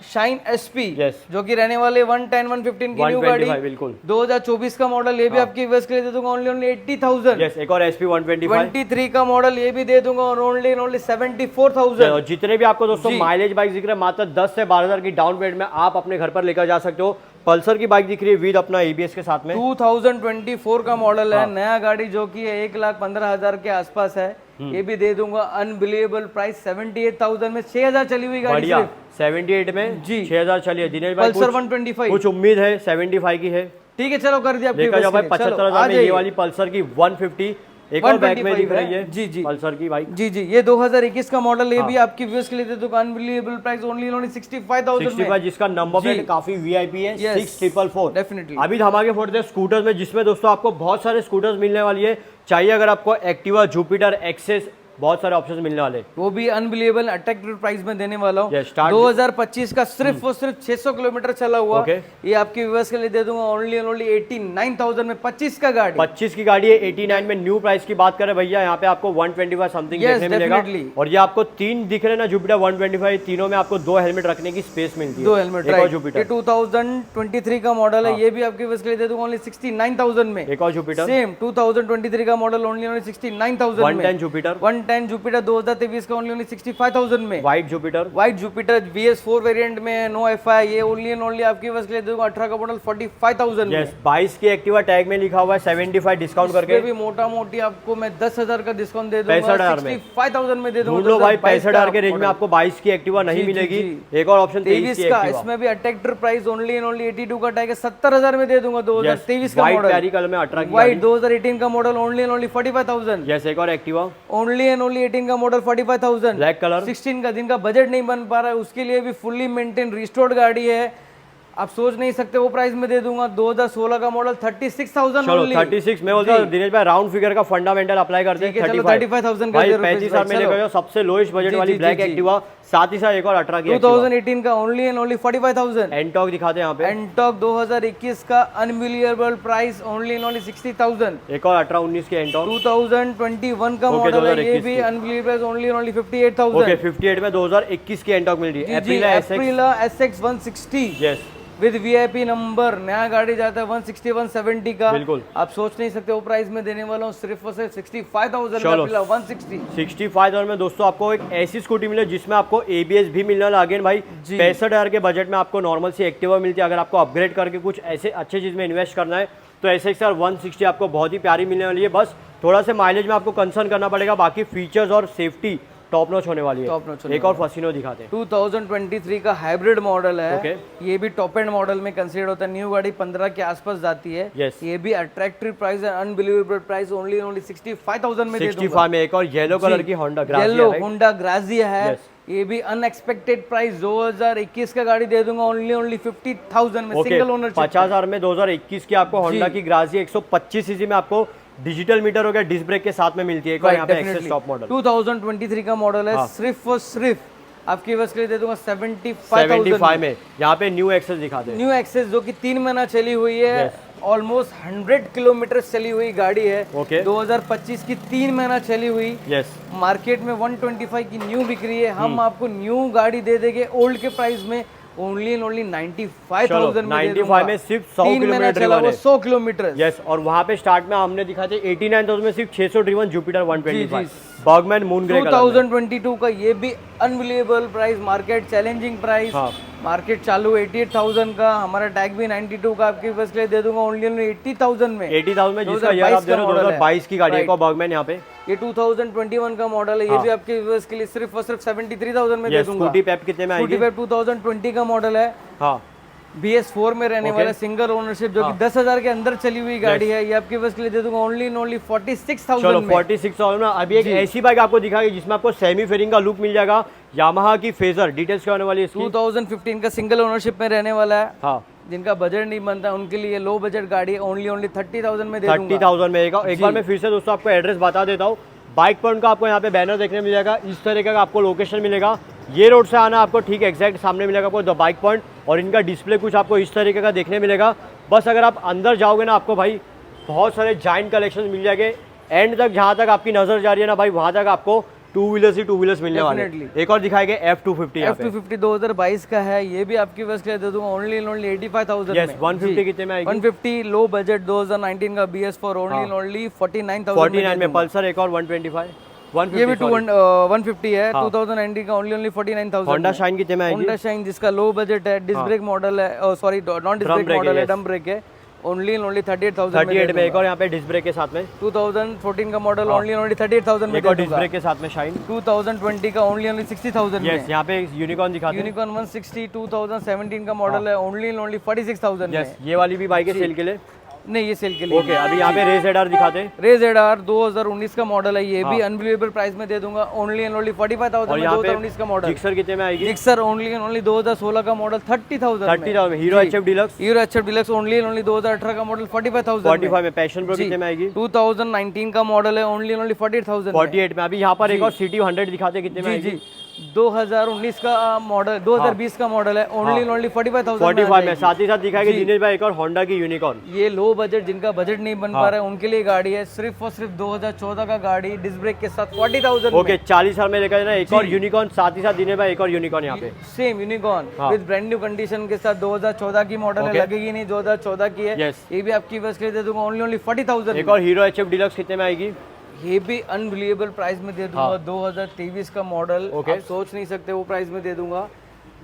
Speaker 2: शाइन एसपी, जो कि रहने वाले 110 115 की न्यू गाड़ी,
Speaker 1: बिल्कुल
Speaker 2: 2024 का मॉडल, ये भी आपकी वेस्ट के लिए दे दूंगा ओनली 80,000।
Speaker 1: एक और एसपी
Speaker 2: 123 का मॉडल, ये भी दे दूंगा ओनली 74,000।
Speaker 1: और जितने भी आपको दोस्तों माइलेज बाइक दिख रहे हैं, मात्र 10 से 12,000 की डाउन पेमेंट में आप अपने घर पर लेकर जा सकते हो। पल्सर की बाइक दिख रही है विद अपना एबीएस के साथ में।
Speaker 2: 2024 का मॉडल है, नया गाड़ी जो कि 1,15,000 के आसपास है। ये भी दे दूंगा अनबिलीवेबल प्राइस 78,000 में, 6,000 चली हुई गाड़ी
Speaker 1: बढ़िया,
Speaker 2: सिर्फ
Speaker 1: 78 में
Speaker 2: जी
Speaker 1: 6,000 चली है। दिनेश भाई
Speaker 2: पल्सर 125
Speaker 1: कुछ उम्मीद है 75 की है?
Speaker 2: ठीक है चलो कर दिया आपकी
Speaker 1: देखा जाए भाई
Speaker 2: बस के लिए।
Speaker 1: 75,000 में ये वाली पल्सर की 150 एक और बैक में दिख रही है
Speaker 2: जी जी
Speaker 1: पल्सर की बाइक।
Speaker 2: जी जी ये 2021 का मॉडल, ये भी आपकी व्यूअर्स के लिए दुकान अनबिलीवेबल प्राइस ओनली 65,000 में,
Speaker 1: जिसका नंबर प्लेट काफी वीआईपी है। 6444
Speaker 2: डेफिनेटली।
Speaker 1: अभी धमाके फोड़ते हैं स्कूटर्स में, जिसमें दोस्तों आपको बहुत सारे स्कूटर्स मिलने वाली है। चाहिए अगर आपको एक्टिवा, जुपिटर, एक्सेस, बहुत सारे ऑप्शंस मिलने वाले,
Speaker 2: वो भी अनबिलीवेबल अट्रैक्टिव प्राइस में देने वाला हूँ।
Speaker 1: Yes, start
Speaker 2: 2025 का सिर्फ और सिर्फ 600 किलोमीटर चला हुआ।
Speaker 1: Okay.
Speaker 2: ये आपकी व्यूअर्स के लिए दे दूंगा ओनली 89,000 में, 25 का गाड़ी।
Speaker 1: 25 की गाड़ी है। 89 में न्यू प्राइस की बात करें भैया, यहाँ पे आपको 125 समथिंग
Speaker 2: Yes,
Speaker 1: देखने मिलेगा।
Speaker 2: definitely.
Speaker 1: और ये आपको तीन दिख रहे हैं ना जुपिटर 125, तीनों में आपको 2 हेलमेट रखने की स्पेस मिलती है।
Speaker 2: 2 हेलमेट
Speaker 1: एक और जुपिटर,
Speaker 2: ये 2023 का मॉडल है। ये भी आपके व्यूअर्स के लिए दे दूंगा ओनली 69,000 में।
Speaker 1: एक और जुपिटर
Speaker 2: सेम 2023 का मॉडल ओनली 69,000 में।
Speaker 1: 110 जुपिटर
Speaker 2: 110 जुपिटर 2023 का ओनली 65,000 में।
Speaker 1: White Jupiter
Speaker 2: white Jupiter VS4 variant में, नो एफआई, ये ओनली आपकी व्यूअर्स के लिए दूंगा 18 का मॉडल 45,000 में।
Speaker 1: 22 की एक्टिवा टैग में लिखा हुआ है 75 डिस्काउंट करके।
Speaker 2: भी मोटा मोटी आपको मैं 10,000 का डिस्काउंट दे दूंगा,
Speaker 1: 65,000 में।
Speaker 2: 65,000 में दे दूंगा।
Speaker 1: ढूंढ लो भाई 65,000 के रेंज में आपको 22 की एक्टिवा नहीं मिलेगी। एक और ऑप्शन 23 की
Speaker 2: का,
Speaker 1: एक्टिवा,
Speaker 2: इसमें भी अट्रैक्टर प्राइस ओनली 82 का टैग है, 70,000 में दे दूंगा। 2023 का मॉडल,
Speaker 1: प्यारी कलर में 18 की
Speaker 2: व्हाइट 2018 का मॉडल ओनली 45,000।
Speaker 1: यस, एक और एक्टिवा
Speaker 2: ओनली 18 का मॉडल 45,000।
Speaker 1: ब्लैक कलर
Speaker 2: 16 का, जिनका बजट नहीं बन पा रहा है उसके लिए भी फुल्ली मेंटेन रिस्टोर्ड गाड़ी है। आप सोच नहीं सकते वो प्राइस में दे दूंगा। 2016 का मॉडल 36,000
Speaker 1: चलो
Speaker 2: only।
Speaker 1: 36 में बोलता दिनेश भाई राउंड फिगर का फंडामेंटल अप्लाई करते हैं।
Speaker 2: 35,000 का
Speaker 1: 35,000 में लेकर जाओ सबसे लोएस्ट बजट वाली ब्लैक एक्टिवा, साथ ही साथ एक और 18 की
Speaker 2: 2018 का ओनली 45,000।
Speaker 1: एंटॉक दिखाते हैं यहाँ पे।
Speaker 2: एंटॉक 2021 का अनबिलीवेबल प्राइस ओनली 60,000।
Speaker 1: एक और 18-19 की एंटॉक
Speaker 2: 2021 का मॉडल है, ये भी अनबिलीवेबल ओनली 58,000।
Speaker 1: ओके 58 में 2021 की एंटॉक मिल रही है।
Speaker 2: Aprilia SX 160
Speaker 1: yes
Speaker 2: with VIP number, नया गाड़ी जाता है 160 170 का।
Speaker 1: बिल्कुल,
Speaker 2: आप सोच नहीं सकते वो प्राइस में देने वाला हूँ, सिर्फ और सिर्फ 65,000
Speaker 1: चलो।
Speaker 2: का 160
Speaker 1: 65,000 में दोस्तों आपको एक ऐसी स्कूटी मिले जिसमें आपको ABS भी मिलने वाला। अगेन भाई 65,000 के बजट में आपको नॉर्मल सी एक्टिवा मिलती है। अगर आपको अपग्रेड करके कुछ ऐसे अच्छे चीज में इन्वेस्ट करना है तो SXR 160 आपको बहुत ही प्यारी मिलने वाली है। बस थोड़ा सा माइलेज में आपको कंसर्न करना पड़ेगा, बाकी फीचर्स और सेफ्टी टॉप नॉच होने वाली है। एक और फसीनो दिखाते हैं।
Speaker 2: 2023 का हाइब्रिड मॉडल है।
Speaker 1: Okay.
Speaker 2: ये भी टॉप एंड मॉडल में कंसीडर होता है। न्यू गाड़ी 15 के आसपास जाती है।
Speaker 1: Yes.
Speaker 2: ये भी अट्रैक्टिव प्राइस है, अनबिलीवेबल प्राइस ओनली 65,000 में दे दूंगा।
Speaker 1: 65 में एक और येलो कलर की Honda Grazia,
Speaker 2: yellow Honda Grazia है।
Speaker 1: Yes.
Speaker 2: ये भी अनएक्सपेक्टेड प्राइस 2021 का गाड़ी दे दूंगा ओनली 50,000 में। सिंगल ओनर
Speaker 1: 50,000 में 2021 की आपको होंडा की ग्राजिया 125 सीसी में आपको डिजिटल मीटर हो गया, डिस्क ब्रेक के साथ में मिलती है। एक और यहाँ पे एक्सेस टॉप मॉडल
Speaker 2: 2023 का मॉडल है। सिर्फ और सिर्फ आपकी बस के लिए दे दूंगा 75,000
Speaker 1: में। यहाँ पे न्यू एक्सेस दिखाते हैं।
Speaker 2: न्यू एक्सेस जो कि 3 महीना चली हुई है, ऑलमोस्ट 100 किलोमीटर चली हुई गाड़ी है। 2025 की 3 महीना चली हुई।
Speaker 1: यस,
Speaker 2: मार्केट में 125 की न्यू बिक रही है। हम आपको न्यू गाड़ी दे देंगे ओल्ड के प्राइस में ओनली 95,000 में।
Speaker 1: 95 में सिर्फ 100 किलोमीटर
Speaker 2: चला वो 100 किलोमीटर।
Speaker 1: यस, और वहाँ पे स्टार्ट में हमने दिखाते 89,000 में सिर्फ 600 driven Jupiter 125 Burgman moon grey colour
Speaker 2: 2022 का ये भी unbelievable price, market challenging price. Market चालू 88,000 का, हमारा टैग भी 92 का आपके पास के लिए दे दूंगा ओनली 80,000 में।
Speaker 1: 80,000 में जिसका ईयर आप दे रहे हो 2022 की गाड़ी है। एक और बर्गमैन यहाँ पे
Speaker 2: ये 2021 का मॉडल है। ये भी आपके व्यूअर्स के लिए सिर्फ और सिर्फ 73,000 में दे दूंगा।
Speaker 1: स्कूटी पेप कितने में आएगी?
Speaker 2: स्कूटी पेप 2020 का मॉडल है।
Speaker 1: हाँ,
Speaker 2: BS4 में रहने वाला सिंगल ओनरशिप जो कि 10,000 के अंदर चली हुई गाड़ी है। ये आपके पास के लिए दे दूंगा ओनली 46,000
Speaker 1: चलो
Speaker 2: में।
Speaker 1: 46,000 में। अभी एक ऐसी बाइक आपको दिखाएगी जिसमें आपको सेमी फेयरिंग का लुक मिल जाएगा। यामाहा की फेजर, डिटेल्स क्या होने वाली है इसकी?
Speaker 2: 2015 का सिंगल ओनरशिप में रहने वाला है।
Speaker 1: हाँ,
Speaker 2: जिनका बजट नहीं बनता उनके लिए लो बजट गाड़ी है, ओनली 30,000 में दे दूंगा।
Speaker 1: 30,000 में। एक बार मैं फिर से दोस्तों आपको एड्रेस बता देता हूँ। बाइक पॉइंट का आपको यहाँ पे बैनर देखने मिल जाएगा, इस तरह का आपको लोकेशन मिलेगा। ये रोड से आना आपको ठीक एग्जैक्ट सामने मिलेगा आपको द बाइक पॉइंट, और इनका डिस्प्ले कुछ आपको इस तरीके का देखने मिलेगा। बस अगर आप अंदर जाओगे ना आपको भाई बहुत सारे जाइंट कलेक्शन मिल जाएंगे। एंड तक जहाँ तक आपकी नजर जा रही है ना भाई, वहाँ तक आपको टू व्हीलर्स मिलने वाले हैं। एक और दिखाएंगे F250।
Speaker 2: F250 2022 का है। ये भी आपकी बस के लिए दे दूंगा ओनली 85,000 में।
Speaker 1: 150 कितने में आएगी?
Speaker 2: 150 लो बजट 2019 का BS4 ओनली 49,000
Speaker 1: 49 में। पल्सर एक और 125
Speaker 2: ये भी
Speaker 1: 150
Speaker 2: 150 है 2019 का ओनली 49,000
Speaker 1: होंडा शाइन कितने में आएगी?
Speaker 2: होंडा शाइन जिसका लो बजट है, डिस्क ब्रेक मॉडल है, sorry non disc brake model है, डम ब्रेक है, ओनली 38,000
Speaker 1: 38 में एक और यहाँ पे डिस्क ब्रेक के साथ में
Speaker 2: 2014 का मॉडल ओनली 38,000 में
Speaker 1: एक और डिस्क ब्रेक के साथ में शाइन
Speaker 2: 2020 का ओनली 60,000 में।
Speaker 1: यस यहाँ पे यूनिकॉर्न दिखाते हैं।
Speaker 2: यूनिकॉर्न 160 2017 का मॉडल है ओनली 46,000 में।
Speaker 1: यस ये वाली भी बाइक है सेल के लिए?
Speaker 2: नहीं ये सेल के लिए।
Speaker 1: ओके अभी यहाँ पे रेस एडर दिखाते हैं।
Speaker 2: रेस एडर 2019 का मॉडल है, ये भी अनबिलीवेबल प्राइस में दे दूंगा ओनली 45,000 में। 2019 का मॉडल
Speaker 1: जिक्सर कितने में आएगी?
Speaker 2: जिक्सर ओनली 2016 का मॉडल 30,000
Speaker 1: में। Hero HF deluxe?
Speaker 2: Hero HF deluxe only 2018 का मॉडल 45,000
Speaker 1: 45 में। पैशन प्रो कितने में आएगी?
Speaker 2: 2019 का मॉडल है ओनली 48,000
Speaker 1: 48 में। अभी यहाँ पर एक और सिटी 100 दिखाते हैं, कितने में आएगी?
Speaker 2: 2019 का मॉडल 2020 का मॉडल है ओनली 45,000
Speaker 1: 45 में। साथ ही साथ दिखाएगी दिनेश भाई एक और होंडा की यूनिकॉर्न।
Speaker 2: ये लो बजट जिनका बजट नहीं बन पा रहा है उनके लिए गाड़ी है, सिर्फ और सिर्फ 2014 का गाड़ी डिस्क ब्रेक के साथ 40,000
Speaker 1: ओके 40 साल में लेकर ना एक और यूनिकॉर्न। साथ ही साथ दिनेश भाई एक और यूनिकॉर्न यहाँ पे
Speaker 2: same unicorn with brand new condition के साथ 2014 की मॉडल है, लगेगी नहीं 2014 की है। ये भी आपकी बस के लिए दे दूंगा ओनली 40,000।
Speaker 1: एक और हीरो एचएफ डिलक्स कितने में आएगी?
Speaker 2: ये भी अनबिलीवेबल प्राइस में दे दूंगा 2023 का मॉडल। आप सोच नहीं सकते वो प्राइस में दे दूंगा।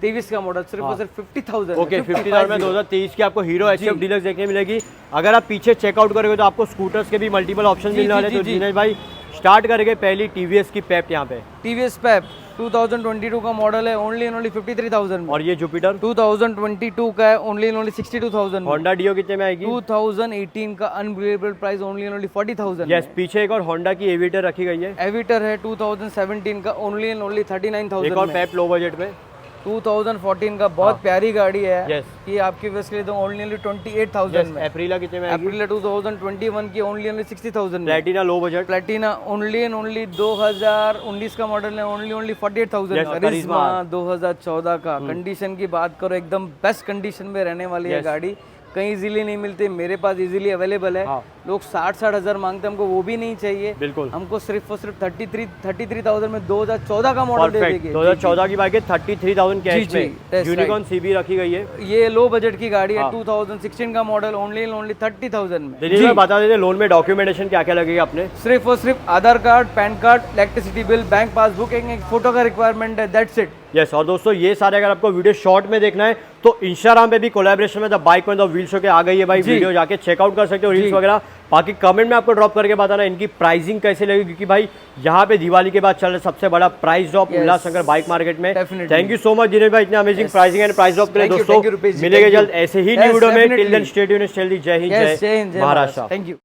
Speaker 2: 23 का मॉडल सिर्फ और सिर्फ 50,000। ओके
Speaker 1: 50,000 में 2023 की आपको हीरो एचएफ डिलक्स देखने मिलेगी। अगर आप पीछे चेकआउट करोगे तो आपको स्कूटर्स के भी मल्टीपल ऑप्शन मिलने वाले हैं। तो दिनेश भाई स्टार्ट करेंगे पहली टीवीएस की पेप यहाँ पे।
Speaker 2: टीवीएस पेप 2022 का मॉडल है ओनली 53,000 में।
Speaker 1: और ये जुपिटर
Speaker 2: 2022 का है ओनली 62,000 में।
Speaker 1: होंडा डियो कितने में आएगी?
Speaker 2: 2018 का अनबिलीवेबल प्राइस ओनली 40,000।
Speaker 1: यस पीछे एक और होंडा की एविटर रखी गई है।
Speaker 2: एविटर है 2017 का ओनली 39,000।
Speaker 1: एक और पेप लो बजट में
Speaker 2: 2014 का बहुत प्यारी गाड़ी है।
Speaker 1: यस
Speaker 2: ये आपकी वैसे के लिए तो ओनली 28,000 में।
Speaker 1: एप्रिला कितने में आएगी?
Speaker 2: अप्रैल 2021 की ओनली 60,000 में।
Speaker 1: Platina low budget?
Speaker 2: Platina only 2019 का मॉडल है ओनली 48,000। करिश्मा 2014 का। कंडीशन की बात करो एकदम बेस्ट कंडीशन में रहने वाली है गाड़ी, कहीं इजीली नहीं मिलती, मेरे पास इजीली अवेलेबल है। लोग 60-60 हजार मांगते हैं, हमको वो भी नहीं चाहिए।
Speaker 1: बिल्कुल
Speaker 2: हमको सिर्फ और सिर्फ 33,000 में 2014 का मॉडल दे देंगे।
Speaker 1: 2014 की बाइक है 33,000 कैश में। यूनिकॉर्न सीबी रखी गई है।
Speaker 2: ये लो बजट की गाड़ी है 2016 का मॉडल ओनली 30,000 में।
Speaker 1: जी बता देते लोन में डॉक्यूमेंटेशन क्या क्या लगेगा अपने?
Speaker 2: सिर्फ और सिर्फ Aadhaar card, PAN card, electricity bill, bank passbook, एक फोटो का रिक्वायरमेंट है, दैट्स इट।
Speaker 1: यस और दोस्तों ये सारे अगर आपको वीडियो शॉर्ट में देखना है तो इंस्टाग्राम पे भी कोलैबोरेशन में the bike point of wheel show के आ गई है भाई, वीडियो जाके चेकआउट कर सकते हो, रील्स वगैरह। बाकी कमेंट में आपको ड्रॉप करके बताना इनकी प्राइसिंग कैसे लगेगी, क्योंकि भाई यहाँ पे दिवाली के बाद चल रहा सबसे बड़ा price drop Ulhasnagar bike market में। Thank you so much Dinesh भाई इतना amazing pricing and price drop के लिए। दोस्तों मिलेंगे जल्द ऐसे ही न्यू वीडियो में। टिल देन स्टे ट्यून्ड, जय हिंद, जय महाराष्ट्र।
Speaker 2: Thank you.